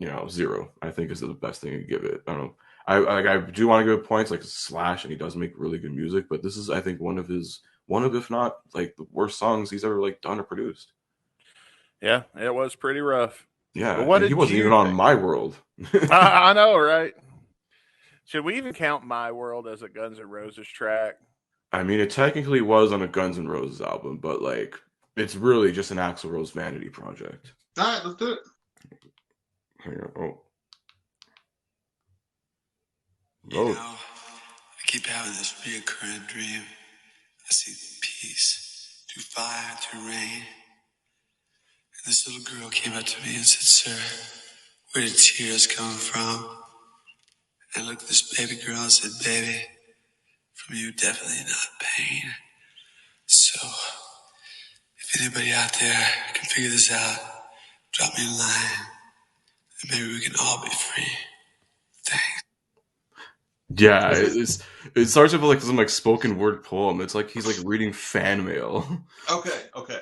0. I think is the best thing to give it. I don't know. I do want to give points like Slash, and he does make really good music, but this is I think one of if not like the worst songs he's ever like done or produced. Yeah, it was pretty rough. Yeah, but he wasn't even on My World. I know, right? Should we even count My World as a Guns N' Roses track? I mean, it technically was on a Guns N' Roses album, but like it's really just an Axl Rose vanity project. All right, let's do it. Oh. I keep having this reoccurring dream. I see peace through fire, through rain. And this little girl came up to me and said, "Sir, where did tears come from?" And I looked at this baby girl and said, "Baby, from you, definitely not pain." So, if anybody out there can figure this out, drop me a line, and maybe we can all be free. Thanks. Yeah, it starts with like some like spoken word poem. It's like he's like reading fan mail. Okay.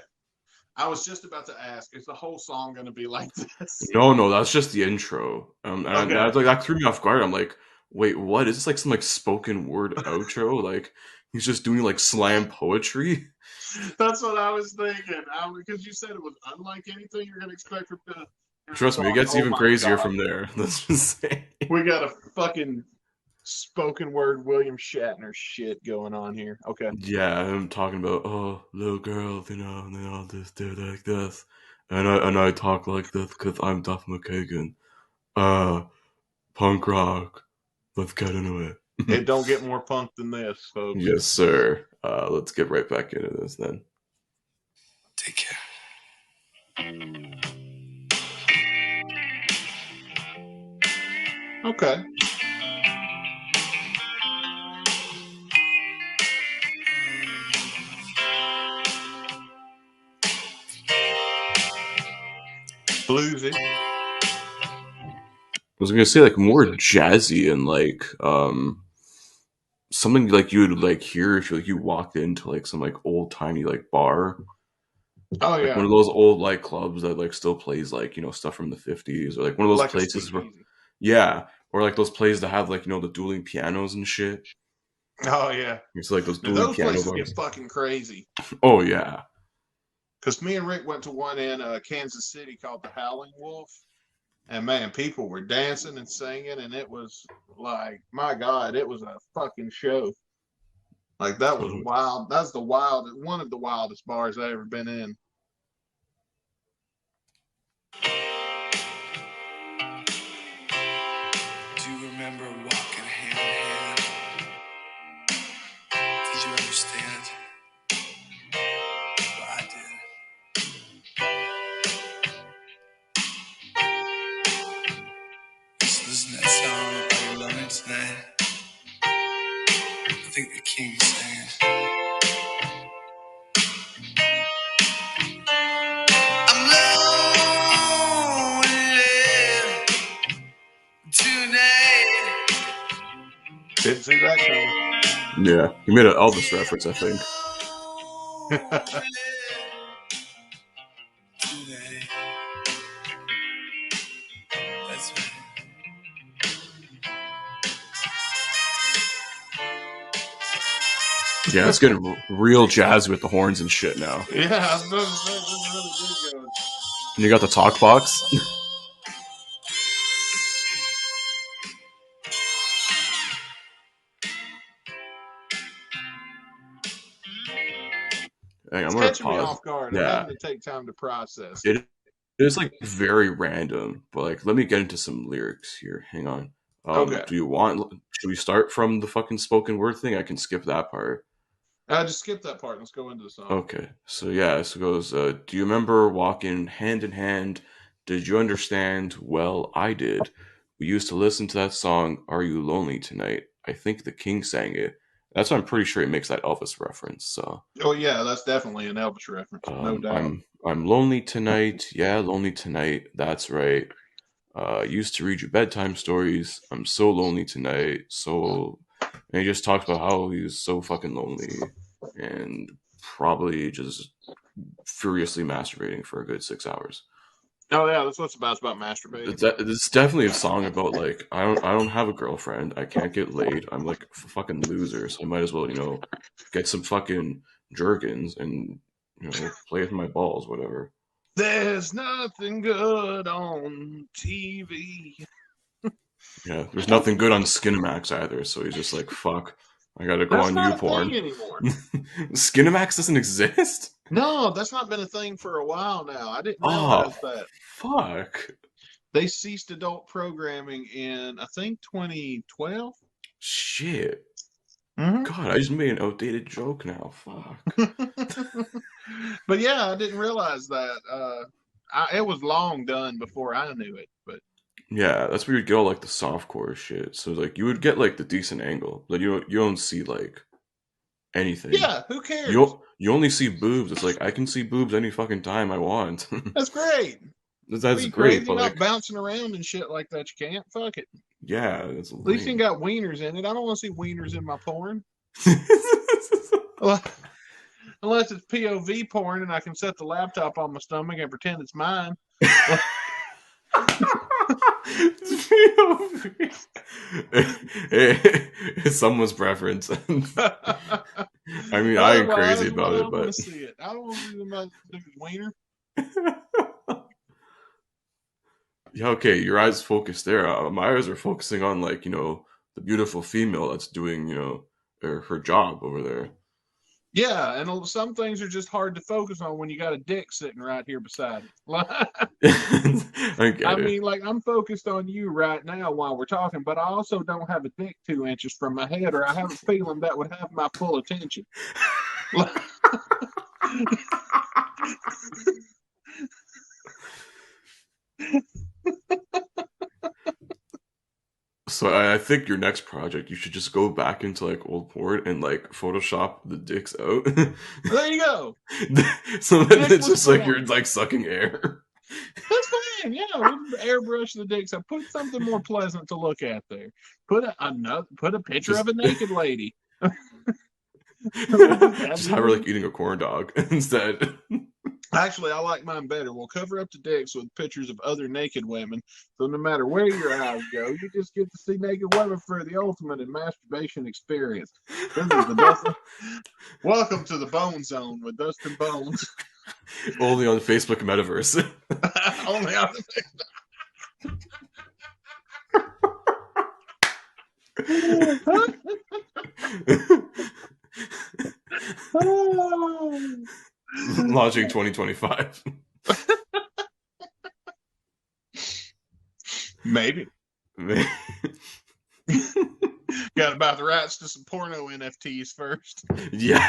I was just about to ask, is the whole song going to be like this? No, that's just the intro. And that threw me off guard. I'm like, wait, what? Is this like some like spoken word outro? Like he's just doing like slam poetry? That's what I was thinking. Because you said it was unlike anything you're going to expect from the... Trust me, it gets even crazier from there. Let's just say. We got a fucking spoken word William Shatner shit going on here. Okay. Yeah, I'm talking about little girls, and they all just do like this, and I talk like this because I'm Duff McKagan. Punk rock. Let's get into it. It don't get more punk than this, folks. Yes, sir. Let's get right back into this then. Take care. Okay. Bluesy. I was gonna say like more jazzy and like something like you would like hear if you walked into like some like old timey like bar. Oh Like yeah, one of those old like clubs that like still plays like stuff from the 50s, or like one of those like a places where speakeasy. yeah, or like those places that have like the dueling pianos and shit. Oh yeah, It's like those dude, dueling those piano places get bars. fucking crazy. Oh yeah. Because me and Rick went to one in Kansas City called the Howling Wolf, and man, people were dancing and singing, and it was like, my God, it was a fucking show. Like that was wild. That's one of the wildest bars I ever been in. Do you remember walking hand in hand? Did you understand? Well, I did. Listen to that song, Are You Lonely Tonight? I think the king sang it. I'm lonely tonight. Didn't see that coming. Yeah, you made an Elvis reference, I think. That's right. Yeah, it's getting real jazzy with the horns and shit now. Yeah, I was about to say, this is really good going. And you got the talk box. Hang on, I'm gonna Catching me pause. off guard. I'm Yeah, having to take time to process. it is like very random, but like let me get into some lyrics here. Hang on. Okay. Do you want? Should we start from the fucking spoken word thing? I can skip that part. Just skip that part. Let's go into the song. Okay, so yeah, so it goes. Do you remember walking hand in hand? Did you understand? Well, I did. We used to listen to that song. Are you lonely tonight? I think the King sang it. That's why I'm pretty sure he makes that Elvis reference. So, Oh yeah, that's definitely an Elvis reference, no doubt. I'm lonely tonight. Yeah, lonely tonight. That's right. Used to read you bedtime stories. I'm so lonely tonight. So, and he just talks about how he was so fucking lonely and probably just furiously masturbating for a good 6 hours. Oh yeah, that's what's about. It's about masturbating. It's definitely a song about like I don't have a girlfriend. I can't get laid. I'm like a fucking loser. So I might as well get some fucking Jergens and play with my balls, whatever. There's nothing good on TV. Yeah, there's nothing good on Skinamax either. So he's just like, fuck, I gotta go That's on not a YouPorn. thing anymore. Skinamax doesn't exist? No, that's not been a thing for a while now. I didn't realize that. Fuck. They ceased adult programming in, I think, 2012. Shit. Mm-hmm. God, I just made an outdated joke now. Fuck. But yeah, I didn't realize that. It was long done before I knew it. But Yeah, that's where you'd get all like the softcore shit. So like you would get like the decent angle, but you don't see like anything. yeah, who cares? You only see boobs. It's like I can see boobs any fucking time I want. That's great. That's Are you great, crazy? but Not like bouncing around and shit like that. You can't. Fuck it. yeah, it's At least you got wieners in it. I don't want to see wieners in my porn. Unless it's POV porn and I can set the laptop on my stomach and pretend it's mine. It's someone's preference. I mean, I ain't crazy about it, but I want to see it. I don't want to see my wiener. Yeah, okay, your eyes focus there. My eyes are focusing on like the beautiful female that's doing her job over there. Yeah, and some things are just hard to focus on when you got a dick sitting right here beside it. I mean, like I'm focused on you right now while we're talking, but I also don't have a dick 2 inches from my head, or I have a feeling that would have my full attention. So I think your next project, you should just go back into like old porn and like Photoshop the dicks out. There you go. So then it's just like you're like sucking air. That's fine. Yeah, we airbrush the dicks. I put something more pleasant to look at there. Put a picture of a naked lady. Just have her like eating a corn dog instead. Actually, I like mine better. We'll cover up the dicks with pictures of other naked women, so no matter where your eyes go, you just get to see naked women for the ultimate in masturbation experience. This is the Dustin. Welcome to the Bone Zone with Dustin Bones. Only on Facebook Metaverse. Only on the Launching 2025. Maybe. Got about the rights to some porno NFTs first. Yeah.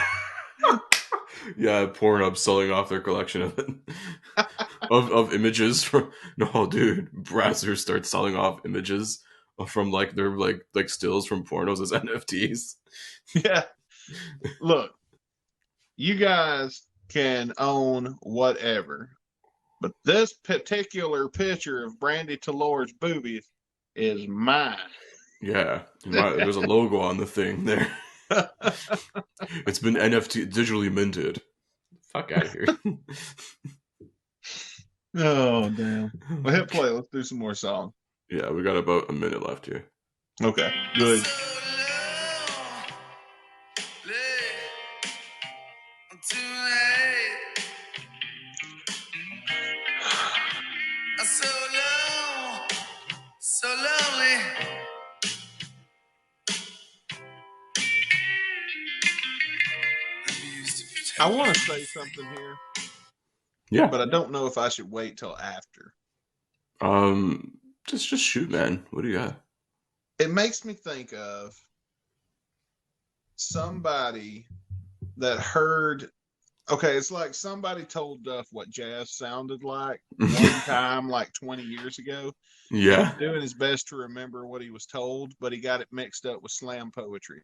Yeah, Pornhub selling off their collection of it. of images from dude, Brazzers start selling off images from like their like stills from pornos as NFTs. Yeah. Look, you guys can own whatever, but this particular picture of Brandy Talor's boobies is mine. Yeah, there's a logo on the thing there. It's been NFT digitally minted. Fuck out of here. Oh, damn. Well, hit play. Let's do some more songs. Yeah, we got about a minute left here. Okay, good. So lonely. I want to say something here. Yeah. But I don't know if I should wait till after. Just shoot, man. What do you got? It makes me think of somebody that heard. Okay, it's like somebody told Duff what jazz sounded like one time, like 20 years ago. Yeah. He's doing his best to remember what he was told, but he got it mixed up with slam poetry.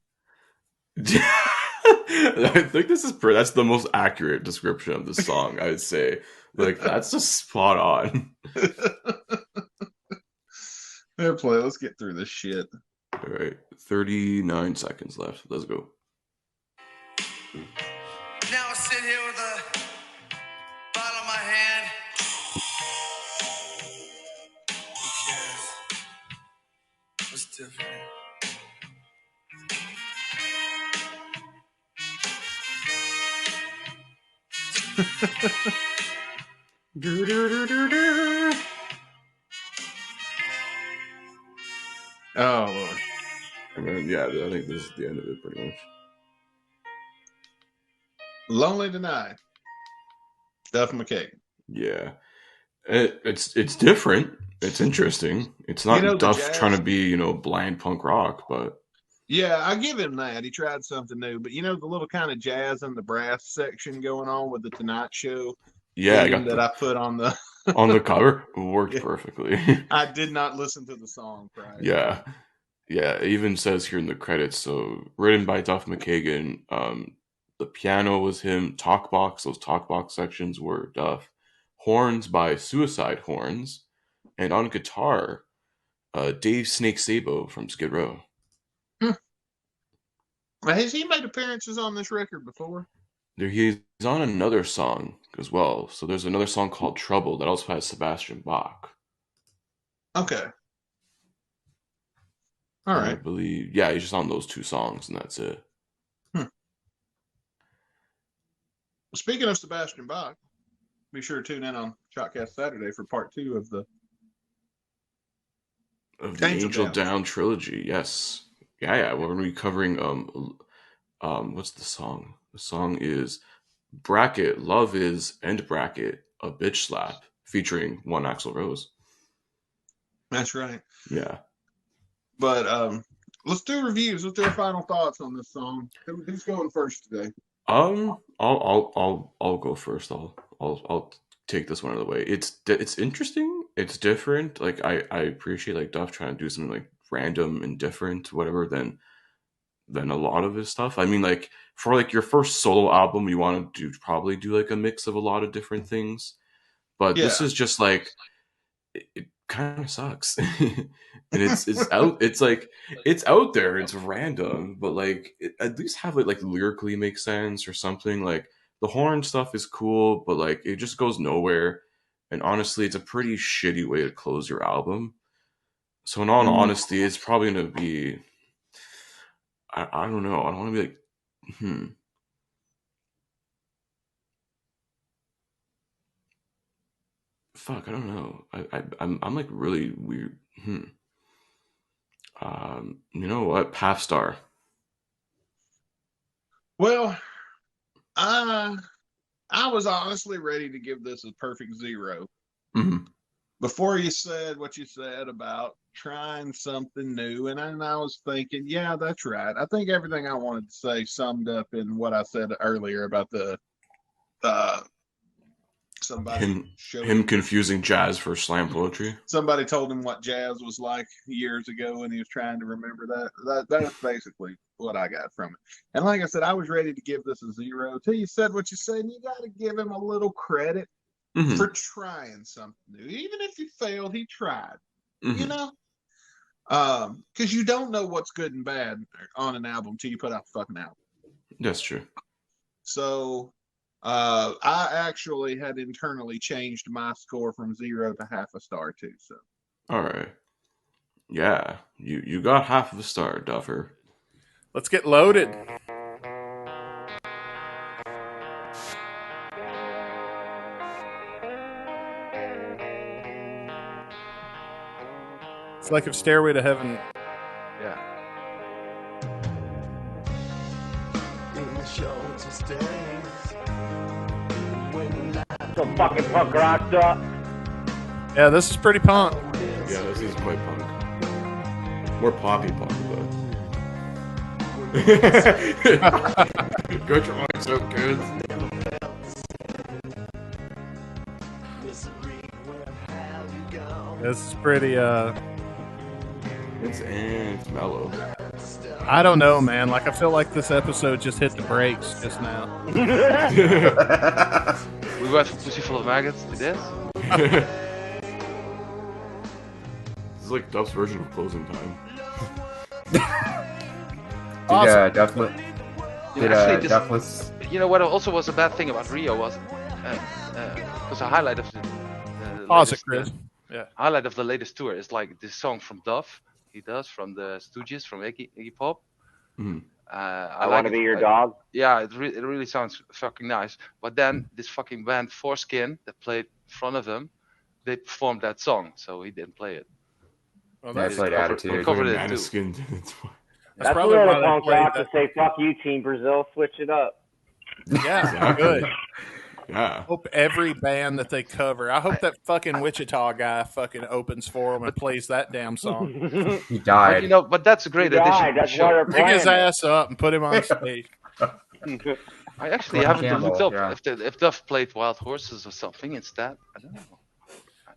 I think that's the most accurate description of the song, I would say. Like, that's just spot on. Here, play. Let's get through this shit. All right, 39 seconds left. Let's go. Now I sit here with a bottle in my hand. Who cares? What's different? Oh, Lord. And then, yeah, I think this is the end of it, pretty much. Lonely Tonight. Duff McKagan. Yeah. It's different. It's interesting. It's not Duff trying to be, bland punk rock, but... Yeah, I give him that. He tried something new. But the little kind of jazz and the brass section going on with the Tonight Show. Yeah, I got that I put on the... on the cover worked perfectly. I did not listen to the song prior. Yeah. Yeah, it even says here in the credits, so written by Duff McKagan, the piano was him, talkbox, those talkbox sections were Duff, horns by Suicide Horns, and on guitar, Dave Snake Sabo from Skid Row. Has he made appearances on this record before? He's on another song as well. So there's another song called Trouble that also has Sebastian Bach. Okay. All right. I believe, yeah, he's just on those two songs, and that's it. Speaking of Sebastian Bach, be sure to tune in on Shotcast Saturday for part 2 of the Angel Down trilogy. Yes. Yeah. We're gonna be covering what's the song? The song is bracket Love Is End Bracket A Bitch Slap featuring One Axl Rose. That's right. Yeah. But let's do reviews. Let's do our final thoughts on this song. Who's going first today? I'll go first. I'll take this one out of the way. It's interesting. It's different. Like I appreciate like Duff trying to do something like random and different, whatever, than a lot of his stuff. I mean, like for like your first solo album, you want to probably do like a mix of a lot of different things. But this is just like it kind of sucks. And it's out. It's like it's out there. It's random, but like at least have it like lyrically make sense or something. Like the horn stuff is cool, but like it just goes nowhere. And honestly, it's a pretty shitty way to close your album. So in all honesty, it's probably gonna be. I don't know. I don't want to be like, Fuck, I don't know. I'm like really weird. You know what? Half star. Well, I was honestly ready to give this a perfect 0. Mm-hmm. Before you said what you said about trying something new, and I was thinking, yeah, that's right. I think everything I wanted to say summed up in what I said earlier about the somebody him confusing jazz for slam poetry. Somebody told him what jazz was like years ago, and he was trying to remember that. That's basically what I got from it. And like I said, I was ready to give this a 0 till you said what you said, and you got to give him a little credit for trying something new. Even if he failed, he tried. You know, because you don't know what's good and bad on an album till you put out the fucking album. That's true. So I actually had internally changed my score from 0 to half a star too. So all right, yeah, you got half of a star, Duffer. Let's get loaded. It's like if Stairway to Heaven. Yeah. Some fucking punk rock stuff. Yeah, this is pretty punk. Yeah, this is quite punk. More poppy punk, though. Got your eyes out, kids. This is pretty, It's mellow. I don't know, man. Like, I feel like this episode just hit the brakes just now. We went from Pussy Full of Maggots to this. This is like Duff's version of Closing Time. Awesome. Definitely. You know what also was a bad thing about Rio was a highlight of the Pause latest, it, Chris. Yeah. highlight of the latest tour is like this song from Duff. He does from the Stooges from Iggy Pop. I want to be your dog. Yeah, it really sounds fucking nice. But then this fucking band Foreskin that played in front of him, they performed that song, so he didn't play it. Well, That's like attitude. Covered it too. Maniskin. That's probably a why little they punk played rock that. to say, fuck you, Team Brazil, switch it up. Yeah, Exactly. good. Yeah. Hope every band that they cover. I hope that fucking Wichita guy fucking opens for them and plays that damn song. He But, died. but that's a great He addition died. to the That's why show. they're Pick his playing it. ass up and put him on stage. I actually Glenn haven't Campbell, looked up yeah. if Duff played Wild Horses or something instead. I don't know.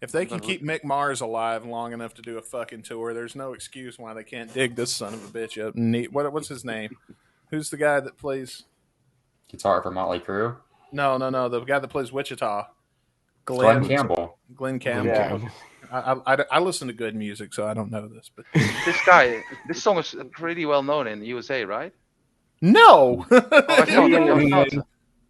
If they can keep Mick Mars alive long enough to do a fucking tour, there's no excuse why they can't dig this son of a bitch up. What's his name? Who's the guy that plays? Guitar for Motley Crue. No. The guy that plays Wichita. Glenn Campbell. Glenn Campbell. Yeah. I listen to good music, so I don't know this. But This song is pretty well known in the USA, right? no, Oh, I thought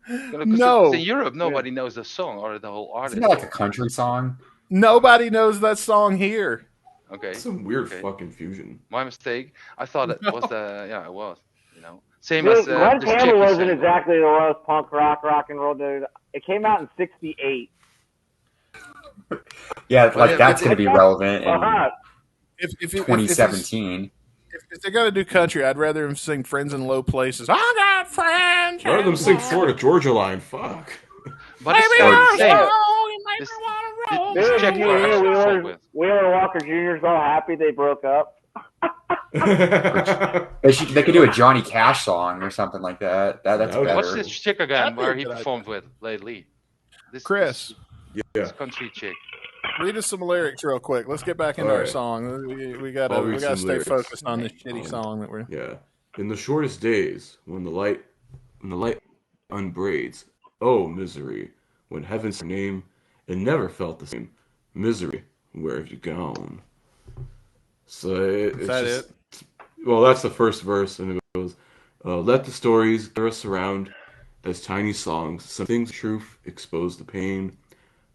that. No. In Europe, nobody knows the song or the whole artist. Isn't that like a country song? nobody knows that song here. Okay, Some weird Okay. fucking fusion. my mistake. I thought it was the it was. Same Dude, as Glenn this chick Campbell you wasn't said. exactly the most punk rock and roll dude. It came out in '68. Yeah, Well, like yeah, that's but- going to be relevant in If 2017. If they're gonna do country, I'd rather them sing "Friends in Low Places." I got friends. Let them sing Florida Georgia Line. Fuck. But it's Baby, not I'm the same. slow, you make This- me wanna roll. This Dude, chick did you we're hear actually fucked with. Wheeler Walker Jr.'s all happy they broke up? They could do a Johnny Cash song or something like that. That's That would- better. What's this chick again? That'd be Where a he good performed with lately? Chris, This country chick. read us some lyrics real quick. Let's get back into All our right. song. We gotta I'll read some stay lyrics. focused on this shitty song that we're. Yeah. In the shortest days, when the light unbraids, oh misery, when heaven's name, it never felt the same. Misery, Where Have You Gone? So it's that just, it? Well, that's the first verse, and it goes, let the stories gather us around as tiny songs. Some things of truth expose the pain.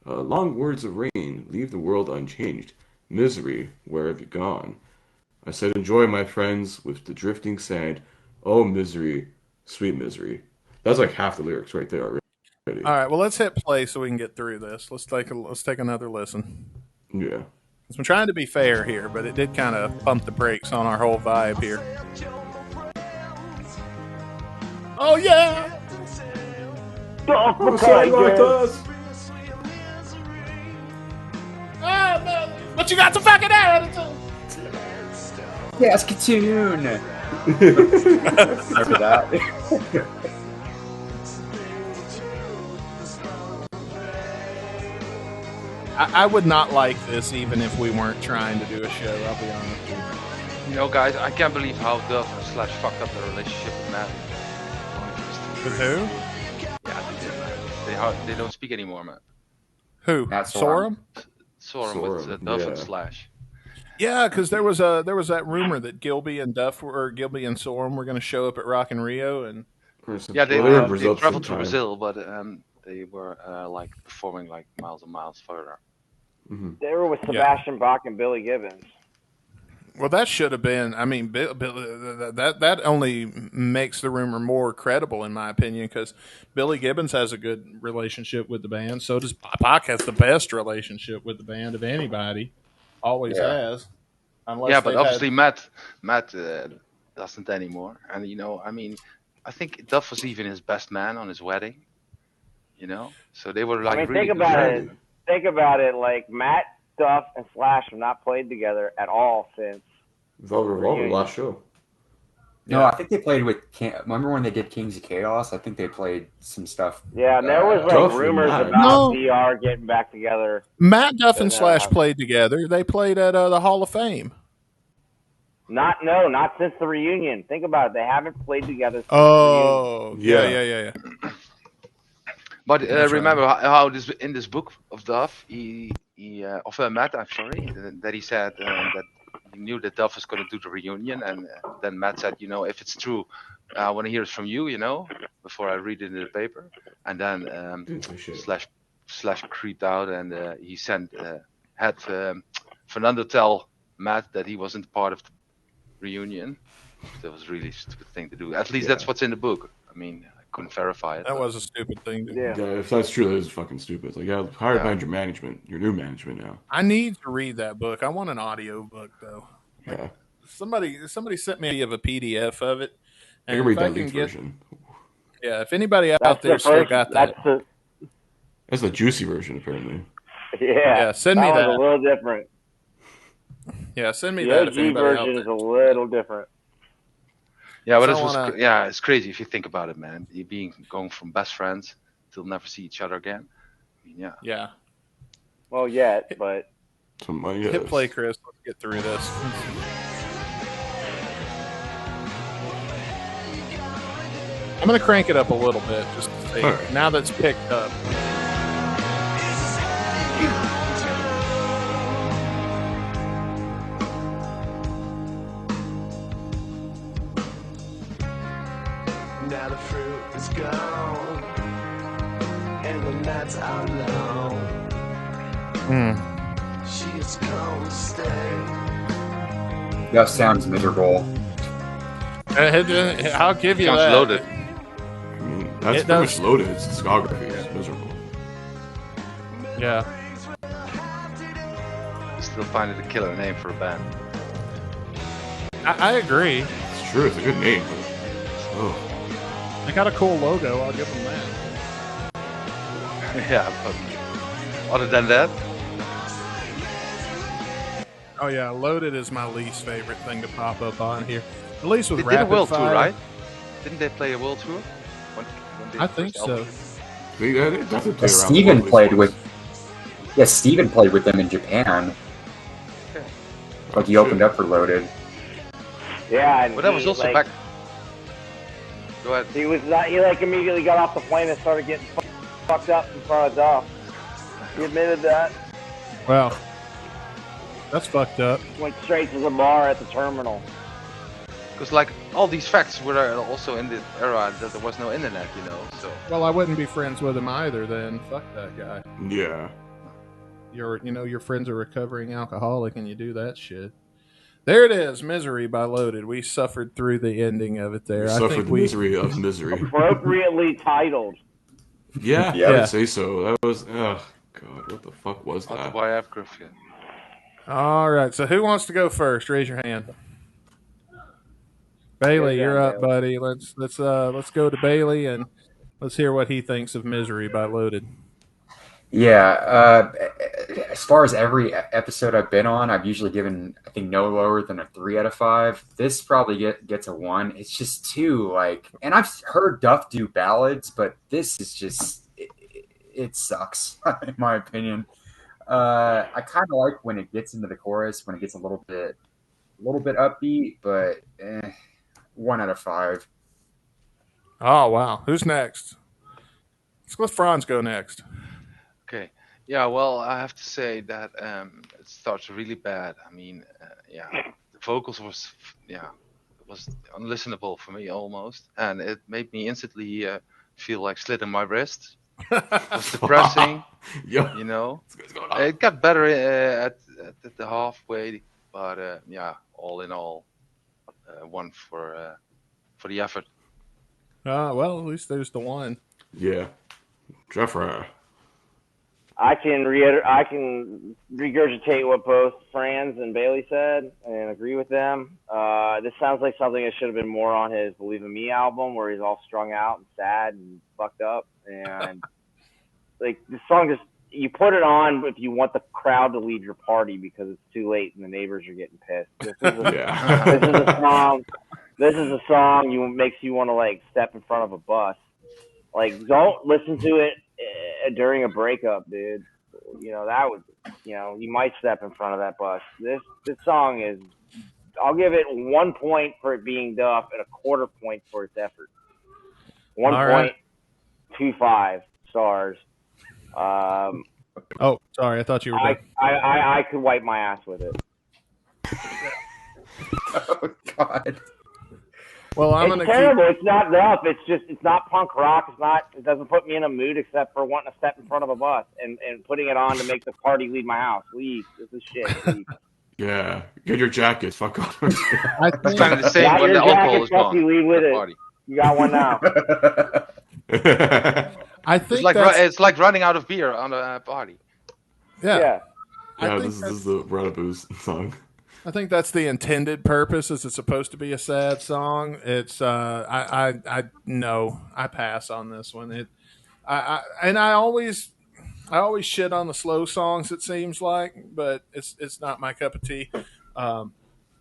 Long words of rain leave the world unchanged. Misery, where have you gone? I said, enjoy, my friends, with the drifting sand. Oh, misery, sweet misery. That's like half the lyrics right there already. All right, well, let's hit play so we can get through this. Let's take another listen. Yeah. I'm trying to be fair here, but it did kind of pump the brakes on our whole vibe here. Oh yeah! But you got some fucking attitude. Yes, Katoon. Remember that? I would not like this even if we weren't trying to do a show, I'll be honest with you. You know, guys, I can't believe how Duff / fucked up their relationship with Matt. With who? Yeah, they don't speak anymore, man. Who? Sorum? Sorum with Duff and Slash. Yeah, because there was that rumor that Gilby and Gilby and Sorum were going to show up at Rock in Rio, and yeah, they traveled to Brazil, but they were like performing like miles and miles further. Mm-hmm. They were with Sebastian Bach and Billy Gibbons. Well, that should have been. I mean, that only makes the rumor more credible, in my opinion, because Billy Gibbons has a good relationship with the band. So does Bach. Has the best relationship with the band of anybody. Always has. Yeah, but obviously Matt doesn't anymore. And you know, I mean, I think Duff was even his best man on his wedding. You know, so they were like. I mean, really think about it. Like Matt, Duff, and Slash have not played together at all since Revolver last show. No, I think they played with. Remember when they did Kings of Chaos? I think they played some stuff. Yeah, there was like rumors about DR getting back together. Matt, Duff, and Slash played together. They played at the Hall of Fame. Not since the reunion. Think about it. They haven't played together. Oh, yeah. But remember how this in this book of Duff, Matt, I'm sorry, that he said that he knew that Duff was going to do the reunion, and then Matt said, you know, if it's true, I want to hear it from you, you know, before I read it in the paper. And then Slash creeped out, and he had Fernando tell Matt that he wasn't part of the reunion. That was really a stupid thing to do. At least that's what's in the book. I mean, I couldn't verify it. That was a stupid thing to do. Yeah, if that's true, that is fucking stupid. It's like, hire behind your management, your new management now. I need to read that book. I want an audio book though. Yeah. Somebody sent me a PDF of it. I can read that leaked version. Yeah, if anybody out there still got that. That's the juicy version, apparently. Yeah, send me that. A little different. Yeah, send me that. The OG version is a little different. Yeah, but it's crazy if you think about it, man. You going from best friends till never see each other again. I mean, yeah. Yeah. Well, but hit play, Chris. Let's get through this. I'm gonna crank it up a little bit just to see. Right. Now that's picked up. Now the fruit is gone, and the nights are long. She is come to stay. That sounds miserable. I'll give you sounds that. Loaded. I mean, that's pretty much Loaded. It's discography. It's miserable. Yeah. I still find it a killer name for a band. I agree. It's true. It's a good name. But, they got a cool logo. I'll give them that. Yeah, but other than that. Oh yeah, Loaded is my least favorite thing to pop up on here. At least with they did a world Fire. tour, right? Didn't they play a world tour? I think so. Steven played with. Yeah, Steven played with them in Japan. Okay. Like he opened up for Loaded. Yeah, but that was also back. Go ahead. He immediately got off the plane and started getting fucked up in front of Duff. He admitted that. Well, That's fucked up. Went straight to the bar at the terminal. Because like all these facts were also in the era that there was no internet, you know. So Well, I wouldn't be friends with him either. Then fuck that guy. Yeah. Your friend's a recovering alcoholic, and you do that shit. There it is, Misery by Loaded. We suffered through the ending of it there. We suffered the misery of misery. Appropriately titled. Yeah, Yeah. I would say so. That was, oh god, what the fuck was that? autobiography. All right, so who wants to go first? Raise your hand. Bailey, Yeah, you're up, Bailey. buddy. Let's go to Bailey and let's hear what he thinks of Misery by Loaded. Yeah, as far as every episode I've been on, I've usually given, I think, no lower than a 3 out of 5. This probably gets a 1. It's just too, like, and I've heard Duff do ballads, but this is just, it sucks, in my opinion. I kind of like when it gets into the chorus, when it gets a little bit upbeat, but 1 out of 5. Oh, wow. Who's next? Let's let Franz go next. Okay. Yeah, well, I have to say that it starts really bad. I mean, the vocals was unlistenable for me almost, and it made me instantly feel like slitting my wrist. It was depressing, you know. It got better at the halfway, but all in all, 1 for the effort. Well, at least there's the 1. Yeah. Jeffrey. I can regurgitate what both Franz and Bailey said and agree with them. This sounds like something that should have been more on his Believe in Me album, where he's all strung out and sad and fucked up. And like this song, just you put it on if you want the crowd to leave your party because it's too late and the neighbors are getting pissed. This is a song. This is a song makes you want to like step in front of a bus. Like, don't listen to it during a breakup, dude. You know, that would, you might step in front of that bus. This song is, I'll give it 1 point for it being Duff and a quarter point for its effort. 1.25 stars. Oh, sorry. I thought you were done. I could wipe my ass with it. Oh, God. Well, It's terrible. It's not Duff. It's not punk rock. It doesn't put me in a mood except for wanting to step in front of a bus and putting it on to make the party leave my house. Leave. This is shit. Leave. Yeah. Get your jacket. Fuck off. I think It's kind of the same when the alcohol is gone. You leave with it. Party. You got one now. I think it's like running out of beer on a party. Yeah. This is the Run-A-Booze song. I think that's the intended purpose. Is it's supposed to be a sad song? It's I pass on this one. I always shit on the slow songs. It seems like, but it's not my cup of tea.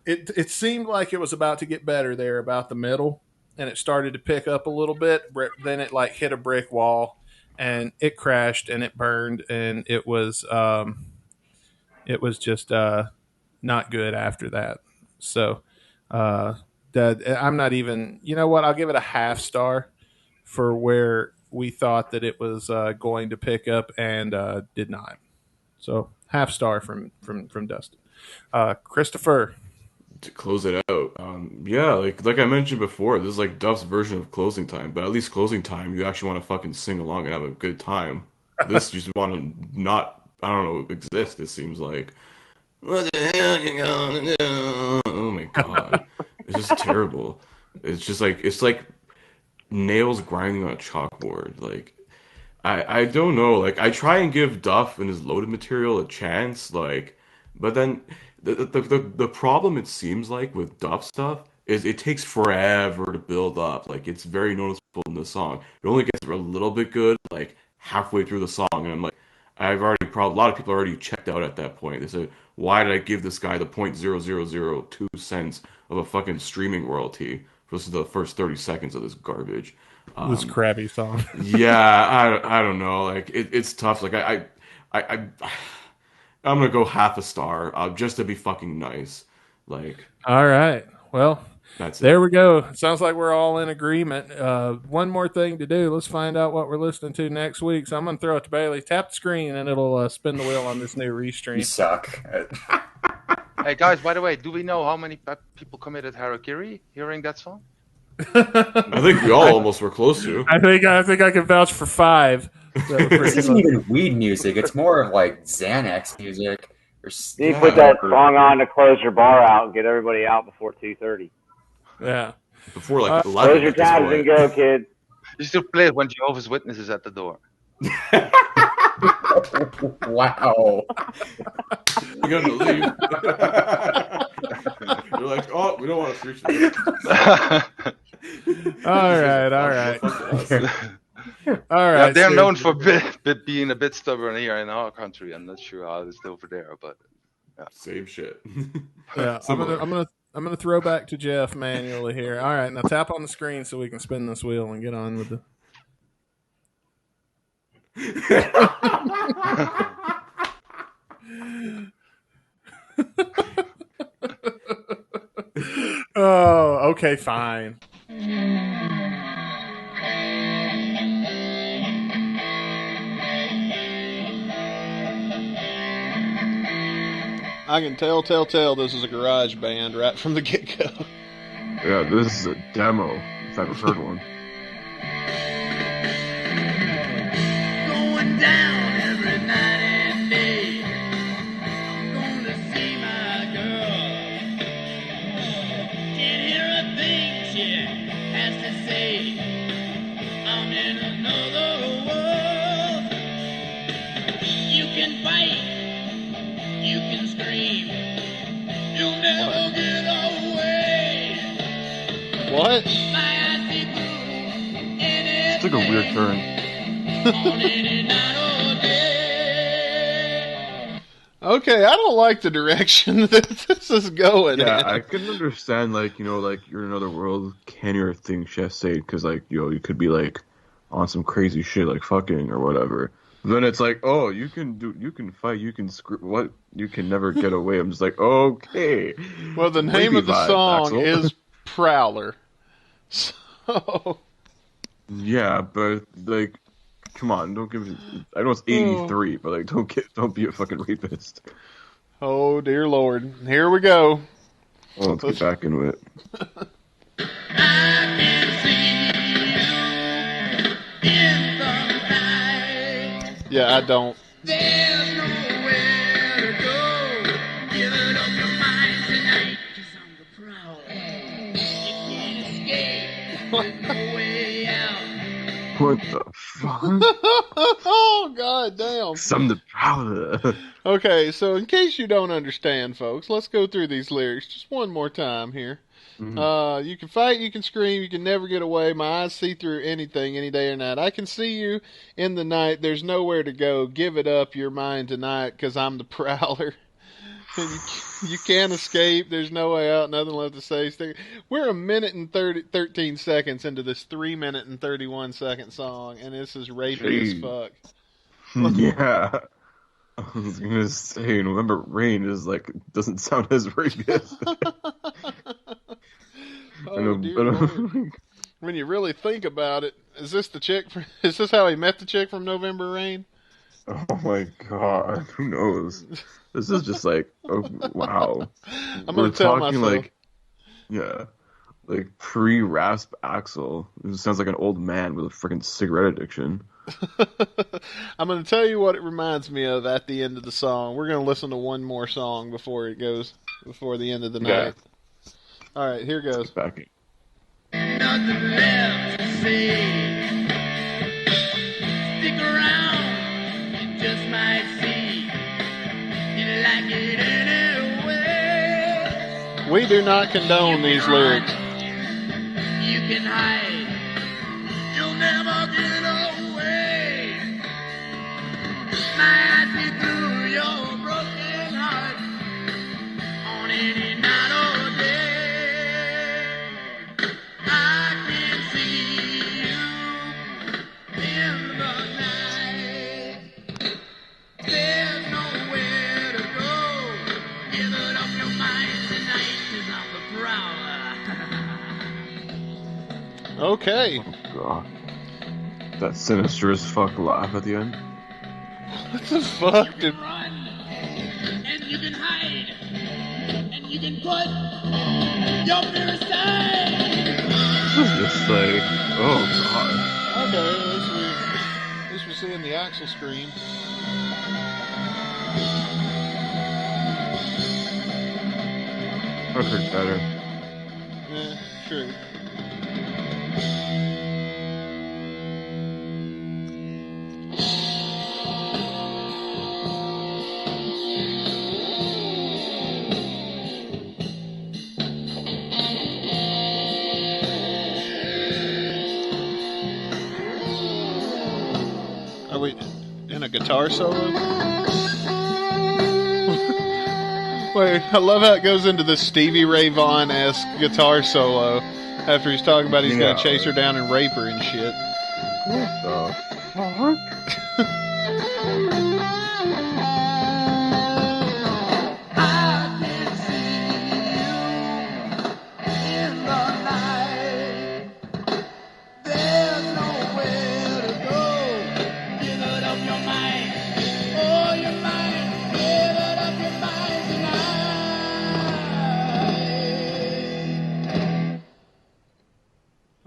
It seemed like it was about to get better there about the middle, and it started to pick up a little bit. Then it like hit a brick wall, and it crashed and it burned, and it was just not good after that. So I'm not even, you know what? I'll give it a half star for where we thought that it was going to pick up and did not. So half star from Dustin. Christopher. To close it out, like I mentioned before, this is like Duff's version of Closing Time, but at least Closing Time, you actually want to fucking sing along and have a good time. This you just want to not, I don't know, exist, it seems like. What the hell you gonna do? Oh my god. It's just terrible. It's just like, it's like nails grinding on a chalkboard. Like, I don't know. Like, I try and give Duff and his Loaded material a chance, like, but then the problem it seems like with Duff stuff is it takes forever to build up. Like, it's very noticeable in the song. It only gets a little bit good, like, halfway through the song, and I'm like, a lot of people already checked out at that point. They said, why did I give this guy the 0.0002 cents of a fucking streaming royalty for the first 30 seconds of this garbage? This crappy song. Yeah, I don't know. Like, it's tough. Like, I'm gonna go half a star just to be fucking nice. Like, all right. Well, That's There we go. Sounds like we're all in agreement. One more thing to do. Let's find out what we're listening to next week. So I'm going to throw it to Bailey. Tap the screen, and it'll spin the wheel on this new You restream. suck. Hey guys, by the way, do we know how many people committed harakiri hearing that song? I think we all almost were close to. I think I can vouch for 5. This isn't even weed music. It's more of like Xanax music. You put that song on to close your bar out and get everybody out before 2:30. Yeah. Before like 11. Close your tabs and go, kid. You still play it when Jehovah's Witness is at the door. Wow. You're gonna leave. You're like, oh, we don't want to preach this. All right. All right. Yeah, they're known for being a bit stubborn here in our country. I'm not sure how it's over there, but yeah. Same shit. Yeah, I'm gonna throw back to Jeff manually here. All right, now tap on the screen so we can spin this wheel and get on with the. Oh, okay, fine. I can tell this is a garage band right from the get-go. Yeah, this is a demo, if I've ever heard one. Going down every night and day. I'm going to see my girl. Can't hear a thing she has to say. I'm in another world. You can fight. You can scream. You'll never get away. What? It took a weird turn. Okay, I don't like the direction that this is going Yeah, in. I couldn't understand, like, you know, like, you're in another world, can your thing chef say, because, like, you know, you could be, like, on some crazy shit, like fucking or whatever. Then it's like, oh, you can fight, you can screw, what? You can never get away. I'm just like, okay. Well, the name of the song is Prowler. So. Yeah, but, like, come on, don't give me, I know it's 83, but, like, don't be a fucking rapist. Oh, dear Lord. Here we go. Well, let's get back into it. Yeah, I don't. There's nowhere to go. Give it up your mind tonight, 'cause I'm the prowler. You can't escape. There's no way out. What the fuck? Oh, God damn. Some the prowler. Okay, so in case you don't understand, folks, let's go through these lyrics just one more time here. Mm-hmm. You can fight, you can scream, you can never get away. My eyes see through anything, any day or night. I can see you in the night. There's nowhere to go. Give it up your mind tonight, 'cause I'm the prowler. You can't escape. There's no way out. Nothing left to say. We're a minute and 13 seconds into this 3-minute and 31 second song, and this is rapey as fuck. Yeah. I was gonna say, November Rain is like, doesn't sound as rapist. Oh, dear Lord. When you really think about it, is this the chick? Is this how he met the chick from November Rain? Oh my god, who knows? This is just like, oh wow. I'm gonna tell myself. Like, yeah, like pre-rasp Axel. It sounds like an old man with a freaking cigarette addiction. I'm going to tell you what it reminds me of at the end of the song. We're going to listen to one more song before the end of the night. All right, here goes. Back in. Nothing left to say. Stick around, you just might see. You like it anyway. We do not condone these lyrics. You can hide. You'll never get away. Might be through your broken heart on any night or day. I can see you in the night. There's nowhere to go. Give it up your mind tonight, 'cause I'm the prowler. Okay. God. That sinister as fuck laugh at the end. What the fuck, dude? Run, and you can hide, and you can put your fear aside. This is just like, oh god. Okay, at least we're seeing the Axel scream. I've heard better. Yeah, true. Are we in a guitar solo? Wait, I love how it goes into the Stevie Ray Vaughan-esque guitar solo after he's talking about he's gonna chase her down and rape her and shit. What the fuck?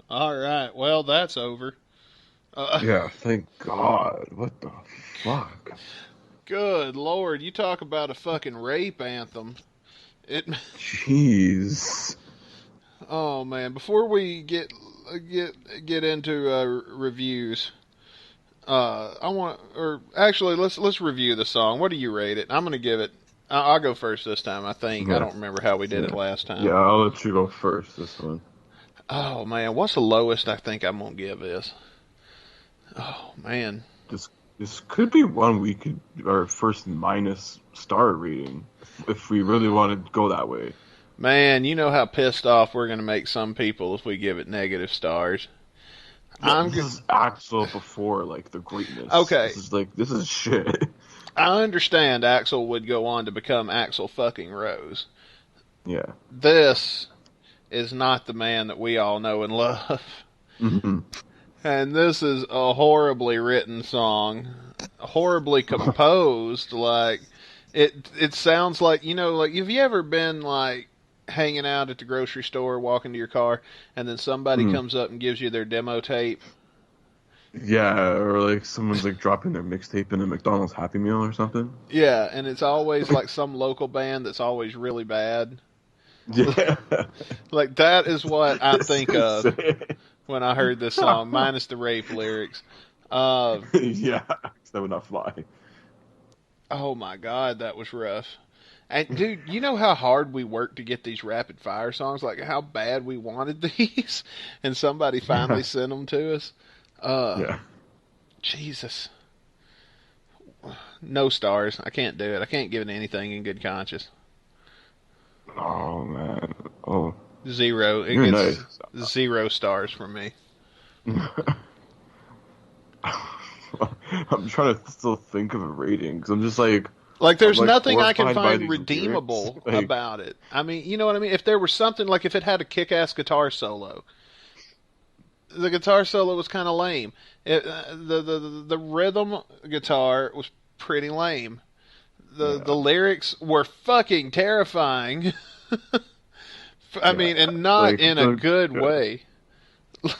All right, well, that's over. Yeah, thank God. What the fuck? Good Lord, you talk about a fucking rape anthem. Jeez. Oh man, before we get into reviews, let's review the song. What do you rate it? I'm gonna give it. I'll go first this time. I think I don't remember how we did it last time. Yeah, I'll let you go first this one. Oh man, what's the lowest I think I'm gonna give this? Oh man, this could be one we could our first minus star rating if we really want to go that way. Man, you know how pissed off we're gonna make some people if we give it negative stars. Yeah, this is Axel before like the greatness. Okay, this is shit. I understand Axel would go on to become Axel fucking Rose. Yeah, this is not the man that we all know and love. Mm-hmm. And this is a horribly written song, horribly composed. Like it sounds like, you know, like have you ever been like hanging out at the grocery store, walking to your car, and then somebody comes up and gives you their demo tape? Yeah, or like someone's like dropping their mixtape in a McDonald's Happy Meal or something. Yeah, and it's always like some local band that's always really bad. Yeah. Like that is what I think of when I heard this song, minus the rape lyrics. Yeah, that would not fly. Oh my God, that was rough. And dude, you know how hard we worked to get these rapid fire songs? Like how bad we wanted these, and somebody finally sent them to us. Yeah. Jesus. No stars. I can't do it. I can't give it anything in good conscience. Oh man. Oh. 0. It You're gets nice. 0 stars from me. I'm trying to still think of a rating because I'm just like there's I'm, nothing I can horrified by find these redeemable lyrics. about it. I mean, you know what I mean? If there was something, like if it had a kick-ass guitar solo, the guitar solo was kind of lame. The rhythm guitar was pretty lame. The lyrics were fucking terrifying. I mean, and not like, in a good way.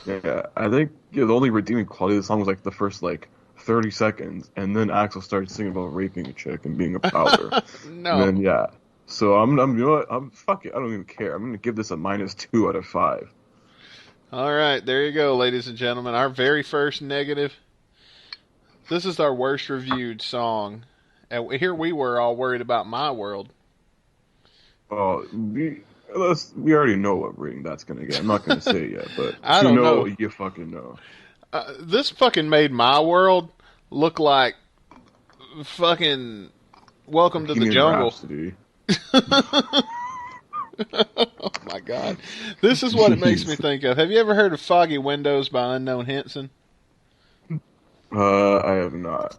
Yeah, I think the only redeeming quality of the song was like the first like 30 seconds, and then Axel started singing about raping a chick and being a powder. No. And then so I'm you know what, fuck it, I don't even care. I'm gonna give this a -2 out of 5. All right, there you go, ladies and gentlemen. Our very first negative. This is our worst reviewed song. And here we were all worried about My World. Oh, we already know what rating that's gonna get. I'm not gonna say it yet, but I don't know. You fucking know. This fucking made My World look like fucking Welcome to the Jungle. Oh my God. This is what it makes me think of. Have you ever heard of Foggy Windows by Unknown Henson? I have not.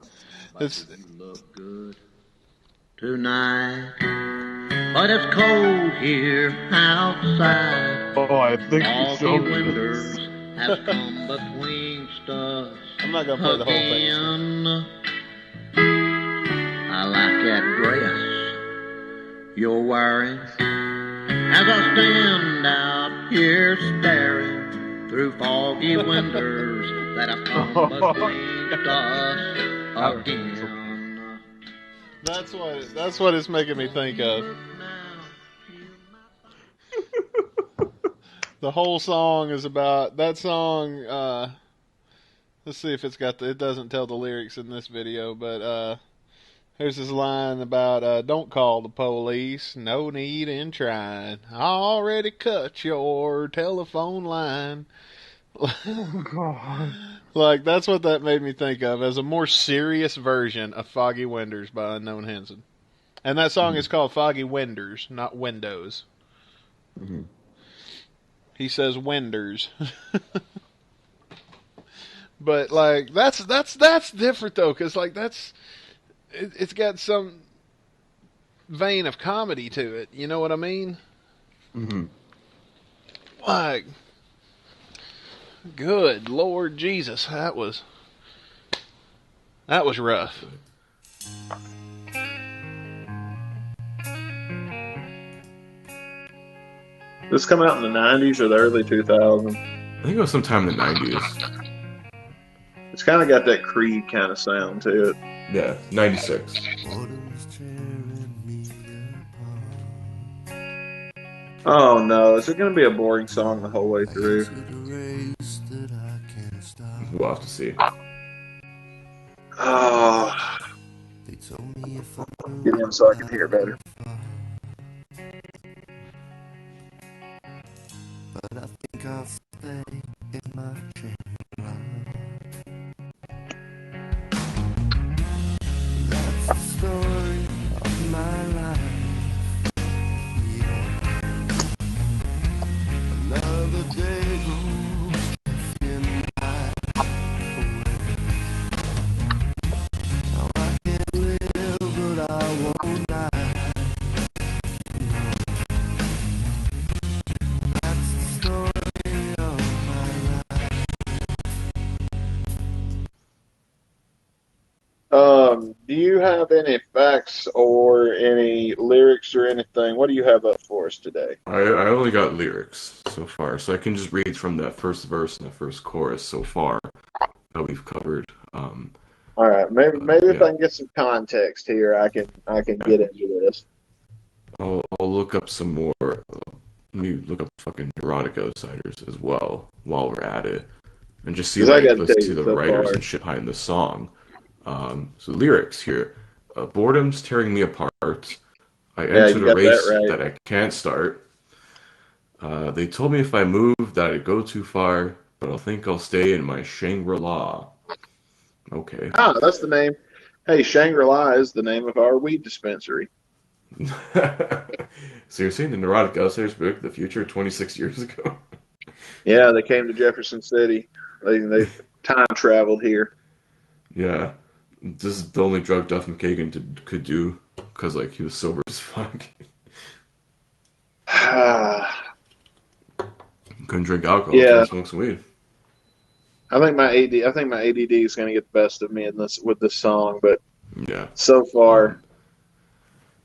It's Look good tonight, but it's cold here outside. Oh, I think you Foggy showed me windows this. has come betwixt us I'm not gonna play the whole thing. again. I like that dress you're wearing as I stand out here staring through foggy winters that have come betwixt us again. That's what it's making me think of. The whole song is about that song. Let's see if it's got it doesn't tell the lyrics in this video, but there's this line about don't call the police, no need in trying. I already cut your telephone line. Oh, God. Like, that's what that made me think of, as a more serious version of Foggy Winters by Unknown Henson. And that song is called Foggy Winters, not Windows. Mm-hmm. He says Winders. But, like, that's different, though, because, like, it's got some vein of comedy to it. You know what I mean? Mm-hmm. Like, good Lord Jesus, that was rough. This come out in the 90s or the early 2000s? I think it was sometime in the 90s. It's kind of got that Creed kind of sound to it. Yeah, 96. Oh no, is it going to be a boring song the whole way through? We'll have to see. Oh. Get in so I can hear better. But I think I'll stay in my chair. That's the story of my life. Another day goes drifting by away. Now I can't live, but I won't die. That's the story of my life. Do you have any facts or any lyrics or anything? What do you have up for us today? I only got lyrics so far, so I can just read from that first verse and the first chorus so far that we've covered. All right, maybe if I can get some context here, I can get into this. I'll look up some more. Let me look up fucking Neurotic Outsiders as well while we're at it, and just see let's see the writers and shit behind the song. So lyrics here: boredom's tearing me apart. I entered a race that I can't start. They told me if I move that I'd go too far, but I think I'll stay in my Shangri-La. Okay. Ah, that's the name. Hey, Shangri-La is the name of our weed dispensary. So you're saying the Neurotic Outsiders predicted the future 26 years ago? Yeah, they came to Jefferson City. They time traveled here. Yeah. This is the only drug Duff McKagan could do, because like he was sober as fuck. Couldn't drink alcohol. Yeah. Couldn't smoke some weed. I think my ADD is going to get the best of me with this song, but yeah, so far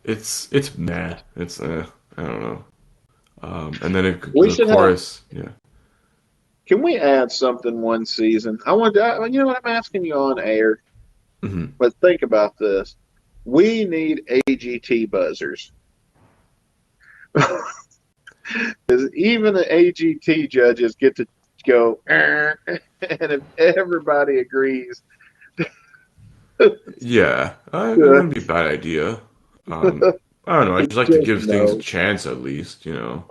it's meh. It's I don't know. And then the chorus. Yeah. Can we add something one season? You know what, I'm asking you on air, but think about this. We need AGT buzzers. Because even the AGT judges get to go, and if everybody agrees. Yeah, it wouldn't be a bad idea. I don't know. I just like to give things a chance at least, you know.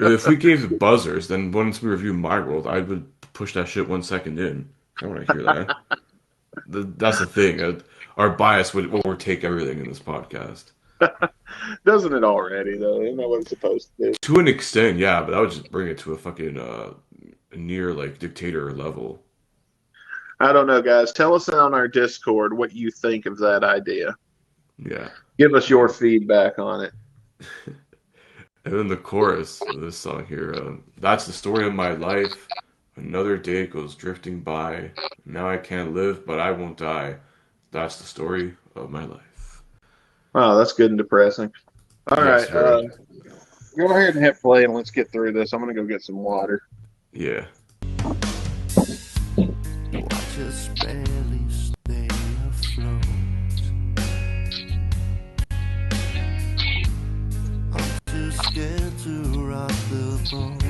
If we gave the buzzers, then once we review My World, I would push that shit 1 second in. I want to hear that. That's the thing. Our bias would overtake everything in this podcast. Doesn't it already, though? Isn't that what it's supposed to do? To an extent, yeah, but that would just bring it to a fucking near like dictator level. I don't know, guys. Tell us on our Discord what you think of that idea. Yeah. Give us your feedback on it. And then the chorus of this song here, that's the story of my life. Another day goes drifting by. Now I can't live, but I won't die. That's the story of my life. Oh, that's good and depressing. All Yes, right, very. go ahead and hit play and let's get through this. I'm gonna go get some water. Yeah. Just barely stay afloat. I'm too scared to rock the boat.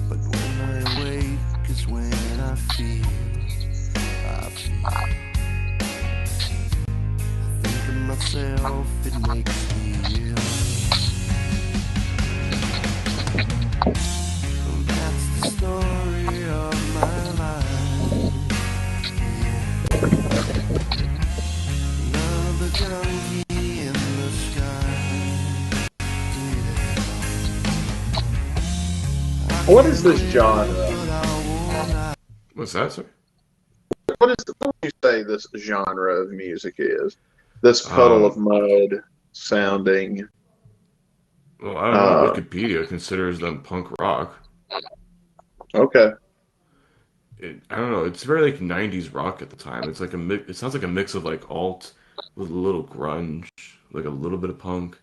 But when I wake is when I feel. I think of myself, it makes me ill. That's the story of my life. Yeah. Another junkie in the sky. Yeah. What is this genre? What's that, sir? What would you say this genre of music is? This puddle of mud sounding. Well, I don't know. Wikipedia considers them punk rock. Okay. I don't know. It's very like '90s rock at the time. It's like a mix. It sounds like a mix of like alt with a little grunge, like a little bit of punk,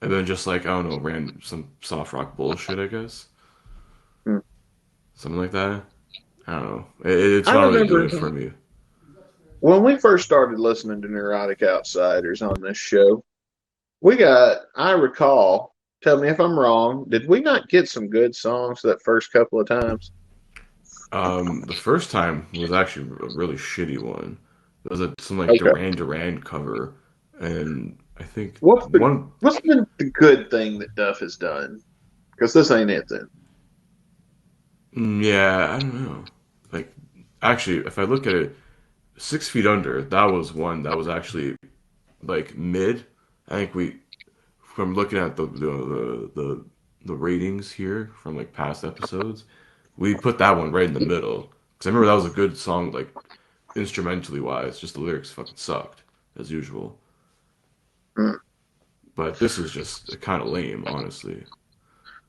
and then just like I don't know, some soft rock bullshit. I guess something like that. I don't know. It's not really doing it for me. When we first started listening to Neurotic Outsiders on this show, I recall, tell me if I'm wrong, did we not get some good songs that first couple of times? The first time was actually a really shitty one. It was some like Duran Duran cover, and I think what's been the good thing that Duff has done? Because this ain't it then. Yeah, I don't know. Like, actually, if I look at it, 6 Feet Under, that was one that was actually like mid. I think from looking at the ratings here from like past episodes, we put that one right in the middle. Because I remember that was a good song, like instrumentally wise. Just the lyrics fucking sucked as usual. But this is just kind of lame, honestly.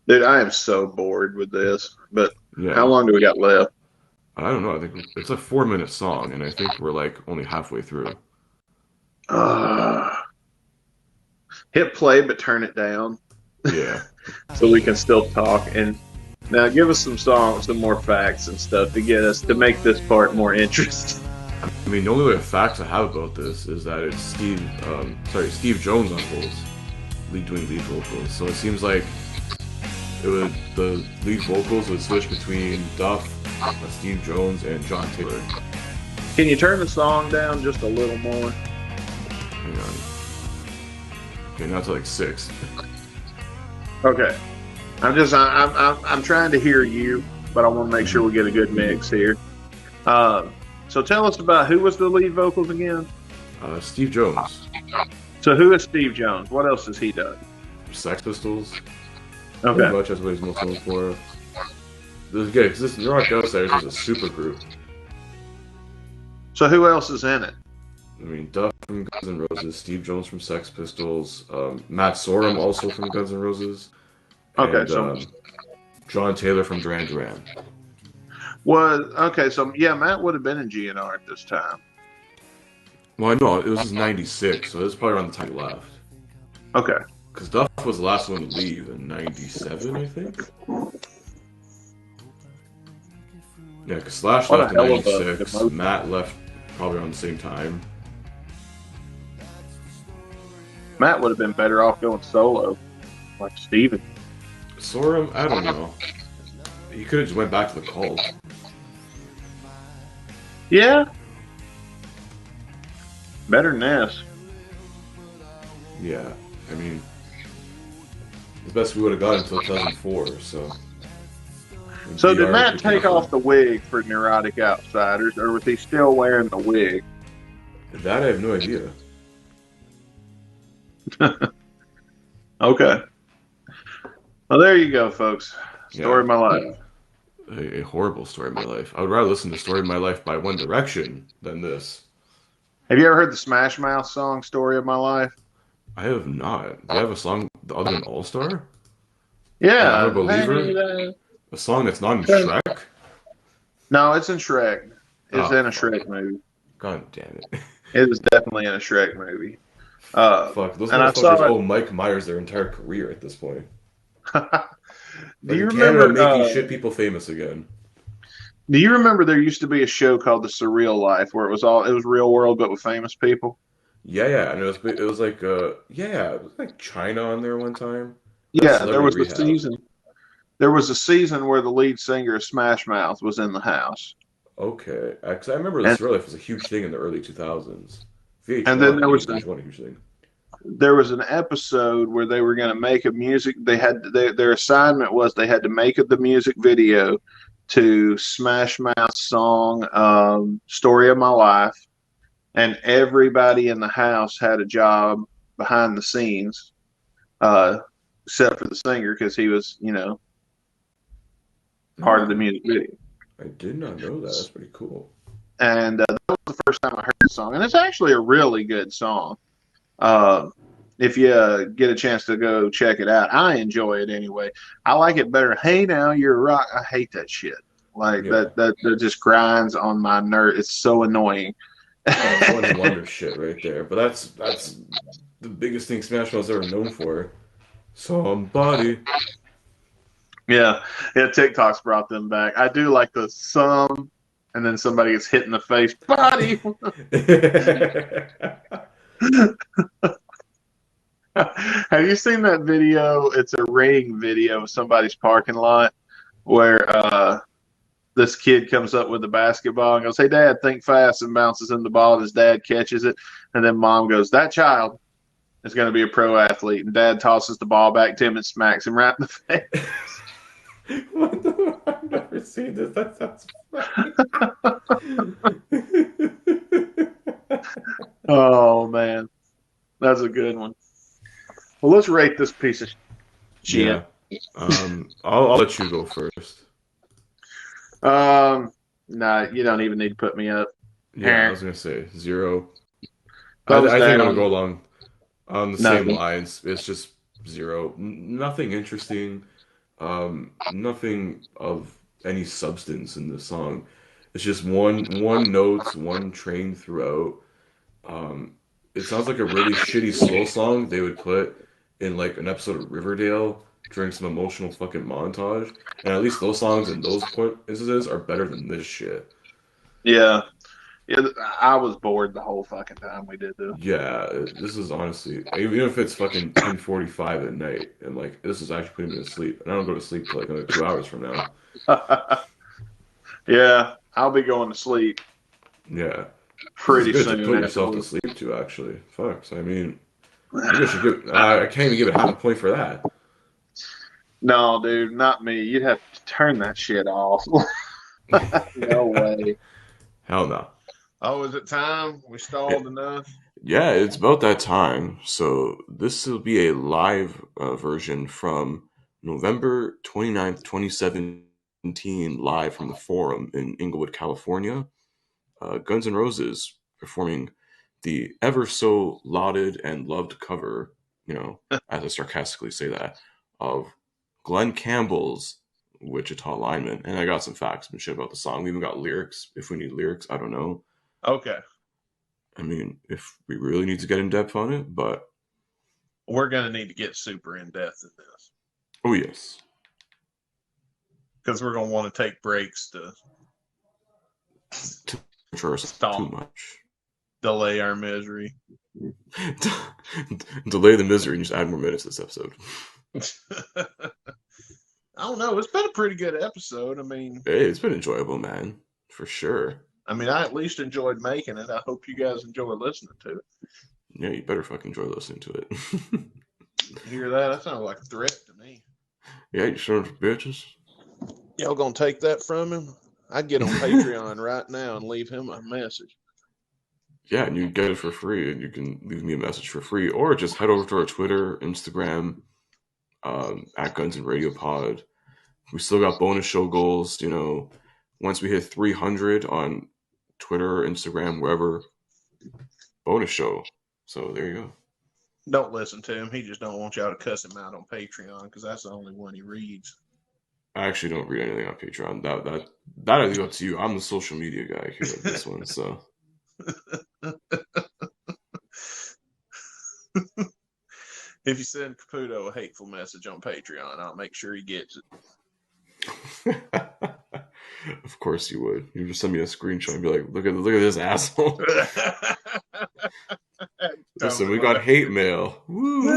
Dude, I am so bored with this. But Yeah. how long do we got left? I don't know. I think it's a 4-minute song, and I think we're like only halfway through. Hit play, but turn it down. Yeah. So we can still talk. And now give us some more facts and stuff to make this part more interesting. I mean, the only way facts I have about this is that it's Steve Jones on vocals, doing lead vocals. So it seems like the lead vocals would switch between Duff, Steve Jones, and John Taylor. Can you turn the song down just a little more? Hang on. Okay, now it's like 6. Okay. I'm trying to hear you, but I want to make sure we get a good mix here. So tell us about who was the lead vocals again? Steve Jones. So who is Steve Jones? What else has he done? Sex Pistols. Okay. Pretty much that's what he's most known for. This is good because this Neurotic Outsiders is a super group. So who else is in it? I mean, Duff from Guns N' Roses, Steve Jones from Sex Pistols, Matt Sorum also from Guns N' Roses, and John Taylor from Duran Duran. So Matt would have been in GNR at this time. Well, I know, it was 96, so it was probably around the time he left. Okay. Because Duff was the last one to leave in 97, I think? Yeah, because Slash left in 96, Matt left probably around the same time. Matt would have been better off going solo, like Steven. Sorum, I don't know. He could have just went back to the Cult. Yeah. Better than this. Yeah, I mean, the best we would have got until 2004, so. So did Matt take off the wig for Neurotic Outsiders, or was he still wearing the wig? That I have no idea. Okay. Well, there you go, folks. Story of my life. A horrible story of my life. I would rather listen to Story of My Life by One Direction than this. Have you ever heard the Smash Mouth song "Story of My Life"? I have not. Do I have a song other than All Star? I'm a Yeah. Believer. A song that's not in Hey, Shrek. no, it's in Shrek. It's Oh in a fuck! Shrek movie. God damn it! It is definitely in a Shrek movie. Fuck those And I motherfuckers saw it. owe Mike Myers their entire career at this point. Do you Fucking Canada remember? making shit people famous again. Do you remember there used to be a show called The Surreal Life where it was real world but with famous people? Yeah, and it was like it was like China on there one time. That's Yeah, there Celebrity was a Rehab. season. There was a season where the lead singer of Smash Mouth was in the house, Okay, because I remember and this real life was a huge thing in the early 2000s. and then VH1 there making was VH1 a huge thing. an episode where they were going to make a music. Their assignment was they had to make the music video to Smash Mouth's song "Story of My Life," and everybody in the house had a job behind the scenes, uh, except for the singer because he was, part of the Oh, music video. I did not know that. That's pretty cool. And that was the first time I heard the song, and it's actually a really good song. Uh, if you get a chance to go check it out, I enjoy it anyway. I like it better. Hey, now you're a rock. I hate that shit. Like Yeah, that just grinds on my nerve. It's so annoying. that's one wonder shit right there. But that's the biggest thing Smash Mouth's ever known for. Somebody. Yeah, TikTok's brought them back. I do like the some, and then somebody gets hit in the face. Buddy. Have you seen that video? It's a ring video of somebody's parking lot where this kid comes up with the basketball and goes, "Hey, Dad, think fast," and bounces in the ball. And his dad catches it, and then Mom goes, "That child is going to be a pro athlete." And Dad tosses the ball back to him and smacks him right in the face. What the? I've never seen this. That sounds funny. Oh man, that's a good one. Well, let's rate this piece of shit. Yeah. I'll let you go first. Nah, you don't even need to put me up. Yeah, I was gonna say 0. Thumbs I think I'm gonna down. go along on the same Nothing. lines. It's just 0. Nothing interesting. Nothing of any substance in the song. It's just one notes, one train throughout. It sounds like a really shitty slow song they would put in like an episode of Riverdale during some emotional fucking montage. And at least those songs in those instances are better than this shit. Yeah. I was bored the whole fucking time we did this. Yeah, this is honestly, even if it's fucking 10:45 at night, and like this is actually putting me to sleep, and I don't go to sleep till like another 2 hours from now. Yeah, I'll be going to sleep Yeah, pretty this is good soon. to put yourself to sleep to. Actually, fuck. So I mean, maybe I should give. I can't even give it half a point for that. No, dude, not me. You'd have to turn that shit off. No way. Hell no. Oh, is it time? We stalled enough? Yeah, it's about that time. So this will be a live version from November 29th, 2017, live from the Forum in Inglewood, California. Guns N' Roses performing the ever so lauded and loved cover, as I sarcastically say that, of Glenn Campbell's Wichita Lineman. And I got some facts and shit about the song. We even got lyrics. If we need lyrics, I don't know. Okay. I mean, if we really need to get in depth on it, but we're going to need to get super in depth in this. Oh, yes. Because we're going to want to take breaks to stop too much. Delay our misery. Delay the misery and just add more minutes to this episode. I don't know. It's been a pretty good episode. I mean, hey, it's been enjoyable, man. For sure. I mean, I at least enjoyed making it. I hope you guys enjoy listening to it. Yeah, you better fucking enjoy listening to it. You hear that? That sounds like a threat to me. Yeah, you son of bitches. Y'all gonna take that from him? I'd get on Patreon right now and leave him a message. Yeah, and you can get it for free, and you can leave me a message for free, or just head over to our Twitter, Instagram, at Guns and Radio Pod. We still got bonus show goals, once we hit 300 on Twitter, Instagram, wherever, bonus show. So there you go. Don't listen to him. He just don't want y'all to cuss him out on Patreon because that's the only one he reads. I actually don't read anything on Patreon. That I leave up to you. I'm the social media guy here of this one, so. If you send Caputo a hateful message on Patreon, I'll make sure he gets it. Of course you would. You just send me a screenshot and be like, look at this asshole. Listen, we got hate mail. Woo.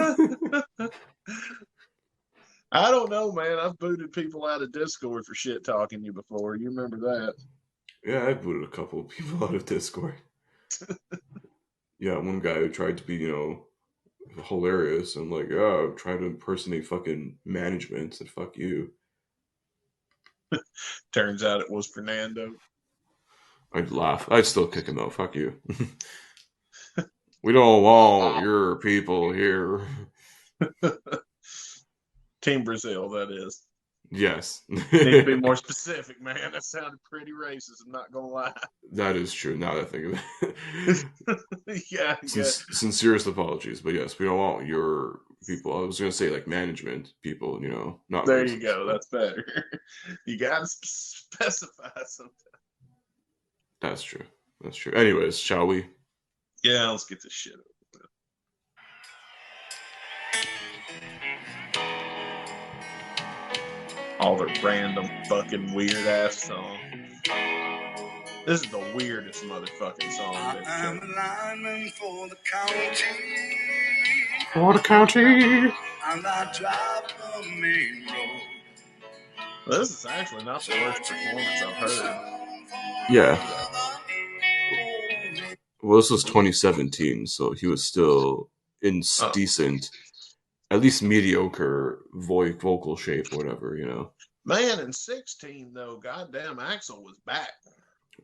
I don't know, man. I've booted people out of Discord for shit talking you before. You remember that? Yeah, I booted a couple of people out of Discord. Yeah, one guy who tried to be, hilarious and like, oh, trying to impersonate fucking management. Said, fuck you. Turns out it was Fernando. I'd laugh. I'd still kick him though. Fuck you. We don't want your people here. Team Brazil, that is. Yes. Need to be more specific, man. That sounded pretty racist, I'm not gonna lie. That is true, now that I think of it. Yeah. Sincerest apologies, but yes, we don't want your people. I was gonna say like management people, not there racist. You go, that's better. You gotta specify something. That's true. Anyways, shall we? Yeah, let's get this shit over with. All the random fucking weird ass songs. This is the weirdest motherfucking song I've ever heard. Lineman for the county. For the county. And I drive the main road. This is actually not the worst performance I've heard. Yeah. Well, this was 2017, so he was still in decent, at least mediocre vocal shape, whatever, Man, in 16, though, goddamn Axel was back.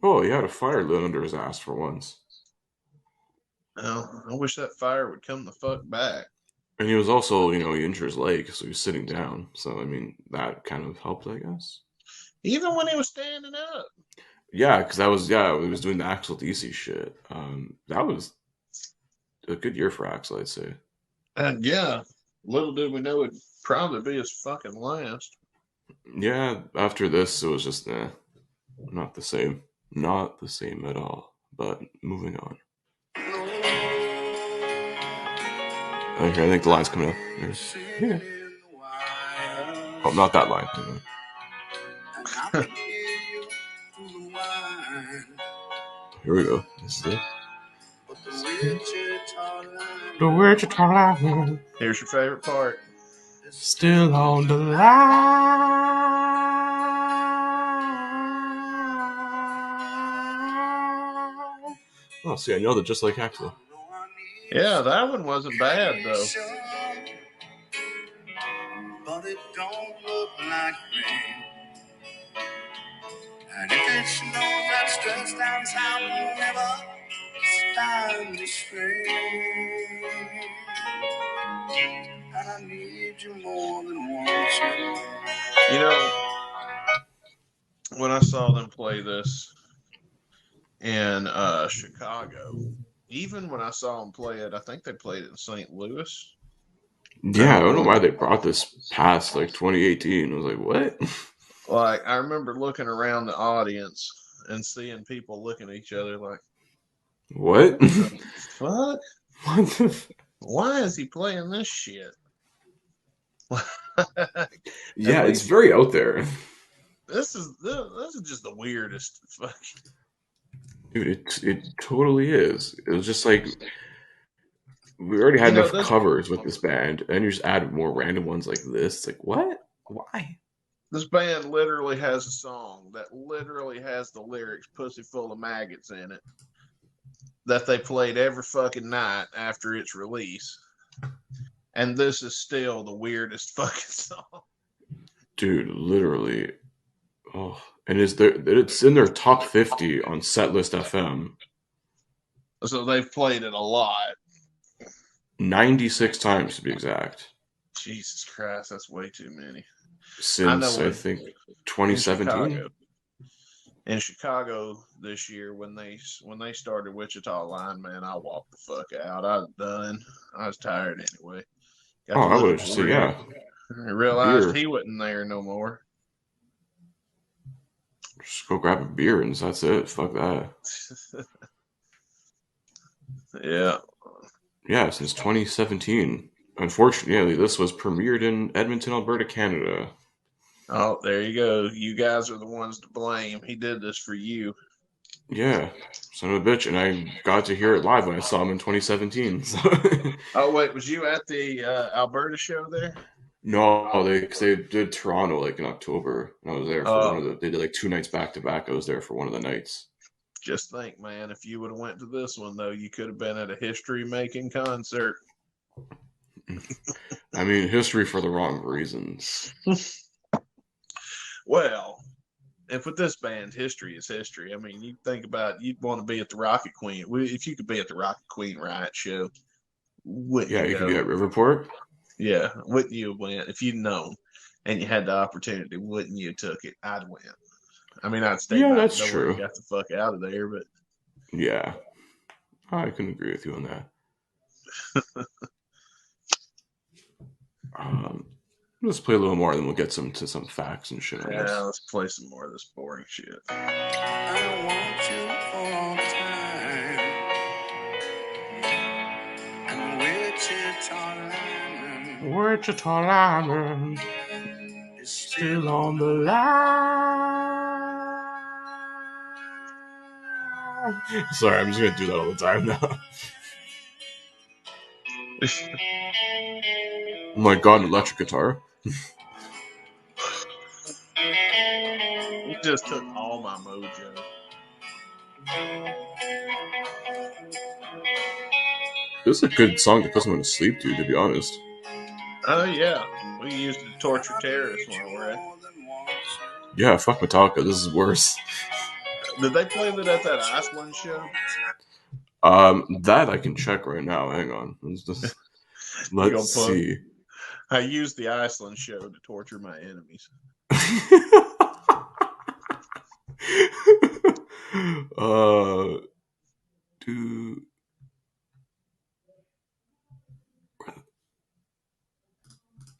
Oh, he had a fire lit under his ass for once. Well, I wish that fire would come the fuck back. And he was also, he injured his leg, so he was sitting down. So, that kind of helped, I guess. Even when he was standing up. Yeah, because he was doing the Axel DC shit. That was a good year for Axel, I'd say. And yeah, little did we know it'd probably be his fucking last. Yeah, after this, it was just, not the same. Not the same at all. But moving on. Okay, I think the line's coming up. Yeah. Oh, not that line. Here we go. This is it. The Wichita line. Here's your favorite part. Still on the line. Oh, see, I know that just like Axel. Yeah, that one wasn't bad, though. But it don't look like rain. And if it snows, that stress down south will never stand the strain. And I need you more than once. When I saw them play this in Chicago, even when I saw them play it, I think they played it in St. Louis. Yeah, I don't know why they brought this past 2018. I was like, what? Like, I remember looking around the audience and seeing people looking at each other like, what? Fuck? What the Why is he playing this shit? Yeah, it's very out there. This is just the weirdest fucking. Dude, it totally is. It was just like we already had enough covers with this band, and you just add more random ones like this. It's like, what? Why? This band literally has a song that literally has the lyrics "pussy full of maggots" in it that they played every fucking night after its release, and this is still the weirdest fucking song. Dude, literally. Oh, and it's in their top 50 on Setlist FM. So they've played it a lot. 96 times to be exact. Jesus Christ, that's way too many. Since I think 2017. in Chicago this year when they started Wichita Line, man, I walked the fuck out. I was done. I was tired anyway. Got to I would listen say, to Rick. yeah. I realized Beer. he wasn't there no more. Just go grab a beer and that's it. Fuck that. Yeah. Yeah, since 2017. Unfortunately, this was premiered in Edmonton, Alberta, Canada. Oh, there you go. You guys are the ones to blame. He did this for you. Yeah, son of a bitch. And I got to hear it live when I saw him in 2017. So. Oh, wait, was you at the Alberta show there? No, they did Toronto like in October, and I was there for one of the. They did like 2 nights back to back. I was there for one of the nights. Just think, man, if you would have went to this one though, you could have been at a history-making concert. I mean, history for the wrong reasons. Well, if with this band, history is history. I mean, you think about you'd want to be at the Rocket Queen. If you could be at the Rocket Queen Riot show, wouldn't you? Yeah, you could be at Riverport. Yeah, wouldn't you have went if you'd known and you had the opportunity? Wouldn't you have took it? I'd went. I mean, I'd stay. Yeah, back that's and true. Got the fuck out of there, but yeah, I can agree with you on that. Let's play a little more, and then we'll get to some facts and shit. Yeah, let's play some more of this boring shit. I want you all the time. And Wichita Lineman is still on the line. Sorry, I'm just gonna do that all the time now. Oh my god, an electric guitar. You just took all my mojo. This is a good song to put someone to sleep to be honest. Oh yeah, we used to torture terrorists when we're at. Yeah, fuck Metallica. This is worse. Did they play that at that Iceland show? That I can check right now. Hang on. Let's see. I used the Iceland show to torture my enemies.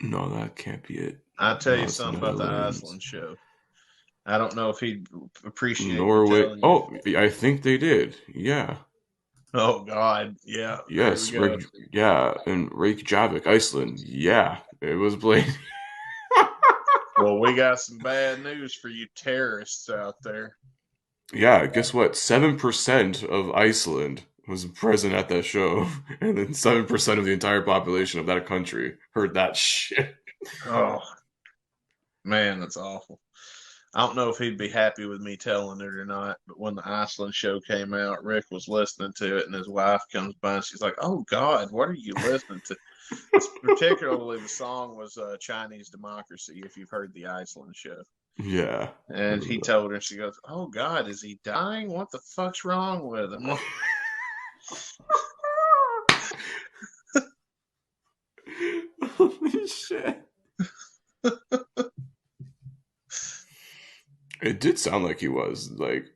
No, that can't be it. I'll tell you something about the Iceland show. I don't know if he'd appreciate Norway. Oh, I think they did. Yeah. Oh God, yeah. Yes, and Reykjavik, Iceland. Yeah, it was played. Well, we got some bad news for you terrorists out there. Yeah, guess what? 7% of Iceland was present at that show, and then 7% of the entire population of that country heard that shit. Oh, man, that's awful. I don't know if he'd be happy with me telling it or not, but when the Iceland show came out, Rick was listening to it, and his wife comes by and she's like, "Oh God, what are you listening to?" Particularly, the song was Chinese Democracy, if you've heard the Iceland show. Yeah. And he told her, she goes, "Oh God, is he dying? What the fuck's wrong with him?" Holy shit. It did sound like he was, like,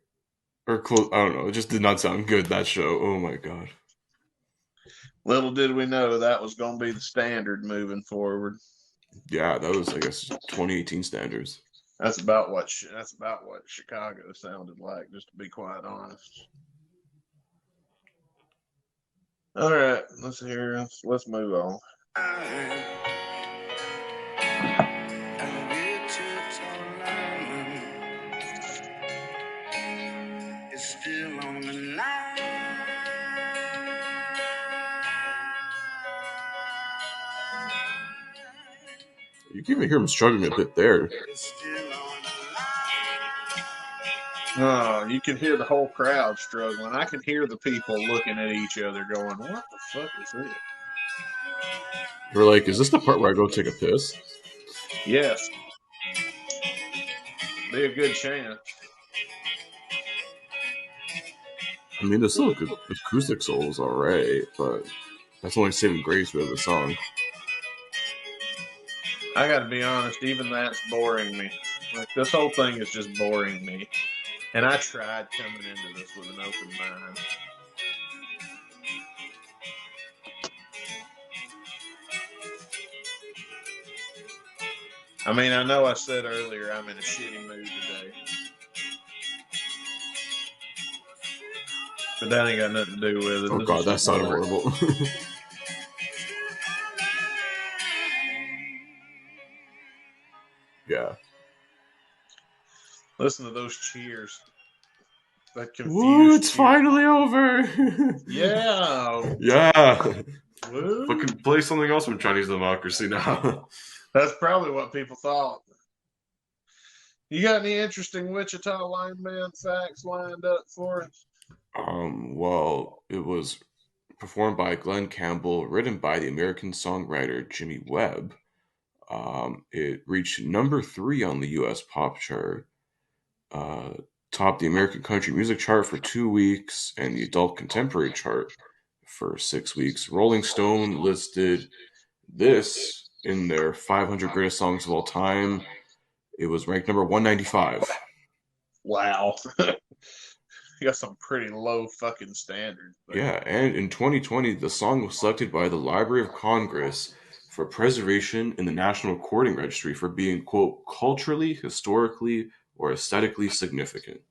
or close. I don't know. It just did not sound good, that show. Oh my God. Little did we know that was going to be the standard moving forward. Yeah, that was, I guess, 2018 standards. That's about what Chicago sounded like, just to be quite honest. All right, let's move on. Still on the line. You can even hear him struggling a bit there. Oh, you can hear the whole crowd struggling. I can hear the people looking at each other going, "What the fuck is this?" We're like, is this the part where I go take a piss? Yes. Be a good chance. I mean, the still good acoustic soul is alright, but that's only saving grace with the song. I gotta be honest, even that's boring me. Like, this whole thing is just boring me. And I tried coming into this with an open mind. I mean, I know I said earlier I'm in a shitty mood today. But that ain't got nothing to do with it. Oh This god, is that just sounded boring. horrible. Yeah. Listen to those cheers. That confused Woo, it's cheers. finally over. Yeah. Yeah. Woo. Fucking play something else from Chinese democracy now. That's probably what people thought. You got any interesting Wichita lineman facts lined up for us? Well, it was performed by Glenn Campbell, written by the American songwriter Jimmy Webb. It reached number 3 on the U.S. pop chart, topped the American country music chart for 2 weeks, and the adult contemporary chart for 6 weeks. Rolling Stone listed this in their 500 greatest songs of all time. It was ranked number 195. Wow. You got some pretty low fucking standards. But... Yeah, and in 2020, the song was selected by the Library of Congress for preservation in the National Recording Registry for being, quote, culturally, historically, or aesthetically significant.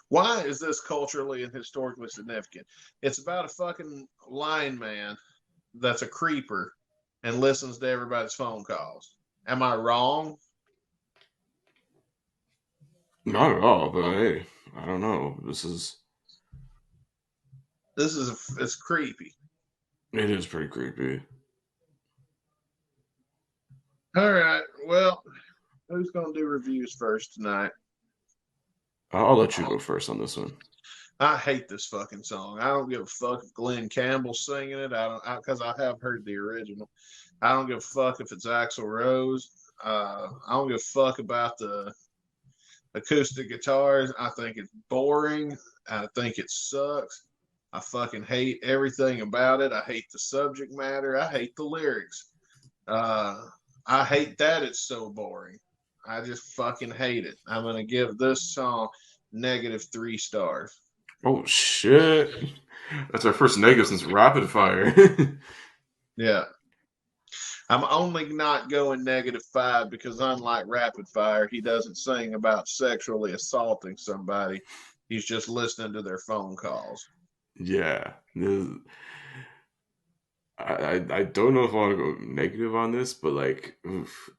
Why is this culturally and historically significant? It's about a fucking lineman that's a creeper and listens to everybody's phone calls. Am I wrong? Not at all, but hey, I don't know. It's creepy. It is pretty creepy. All right. Well, who's going to do reviews first tonight? I'll let you go first on this one. I hate this fucking song. I don't give a fuck if Glenn Campbell's singing it. Because I have heard the original. I don't give a fuck if it's Axl Rose. I don't give a fuck about the acoustic guitars. I think it's boring. I think it sucks. I fucking hate everything about it. I hate the subject matter. I hate the lyrics. I hate that it's so boring. I just fucking hate it. I'm going to give this song -3 stars. Oh, shit. That's our first negative since Rapid Fire. Yeah. I'm only not going -5 because unlike Rapid Fire, he doesn't sing about sexually assaulting somebody. He's just listening to their phone calls. Yeah. I don't know if I want to go negative on this, but like, oof.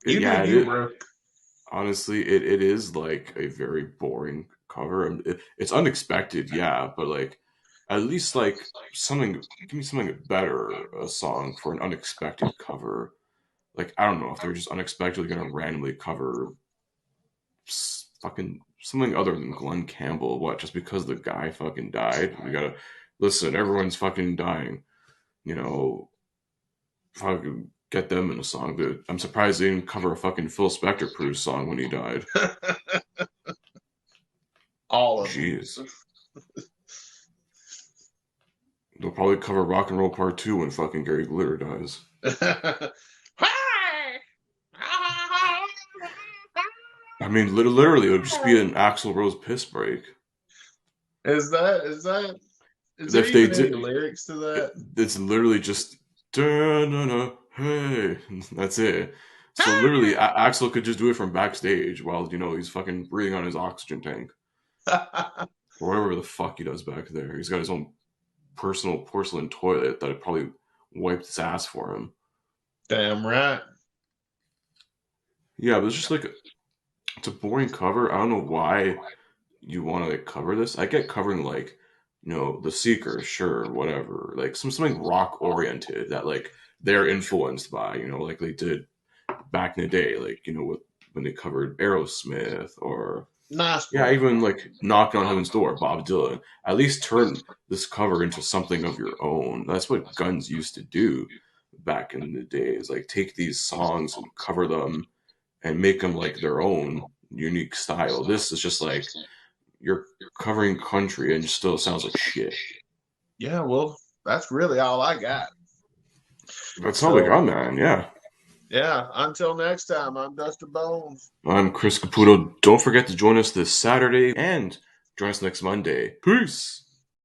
Honestly, it is like a very boring cover. It's unexpected, yeah, but like, at least like give me something better, a song for an unexpected cover. Like, I don't know if they're just unexpectedly gonna randomly cover fucking something other than Glenn Campbell. What? Just because the guy fucking died, we gotta listen. Everyone's fucking dying. You know, fucking get them in a song. But I'm surprised they didn't cover a fucking Phil Spector produced song when he died. All of Jeez. them. They'll probably cover Rock and Roll Part 2 when fucking Gary Glitter dies. I mean, literally, it would just be an Axl Rose piss break. Is there If even any lyrics to that? It's literally just hey, that's it. So literally, Axl could just do it from backstage while he's fucking breathing on his oxygen tank, or whatever the fuck he does back there. He's got his own personal porcelain toilet that probably wiped his ass for him. Damn right. Yeah, but it's just like it's a boring cover. I don't know why you want to like cover this. I get covering like The Seeker, sure, whatever, like something rock oriented that like they're influenced by, like they did back in the day, like when they covered Aerosmith or even like Knocking on Heaven's Door, Bob Dylan. At least turn this cover into something of your own. That's what Guns used to do back in the days. Like take these songs and cover them and make them like their own unique style. This is just like you're covering country and it still sounds like shit. Yeah, well, that's really all I got. That's all we got, man. Yeah. Yeah. Until next time, I'm Dustin Bonez. I'm Chris Caputo. Don't forget to join us this Saturday and Join us next Monday. Peace.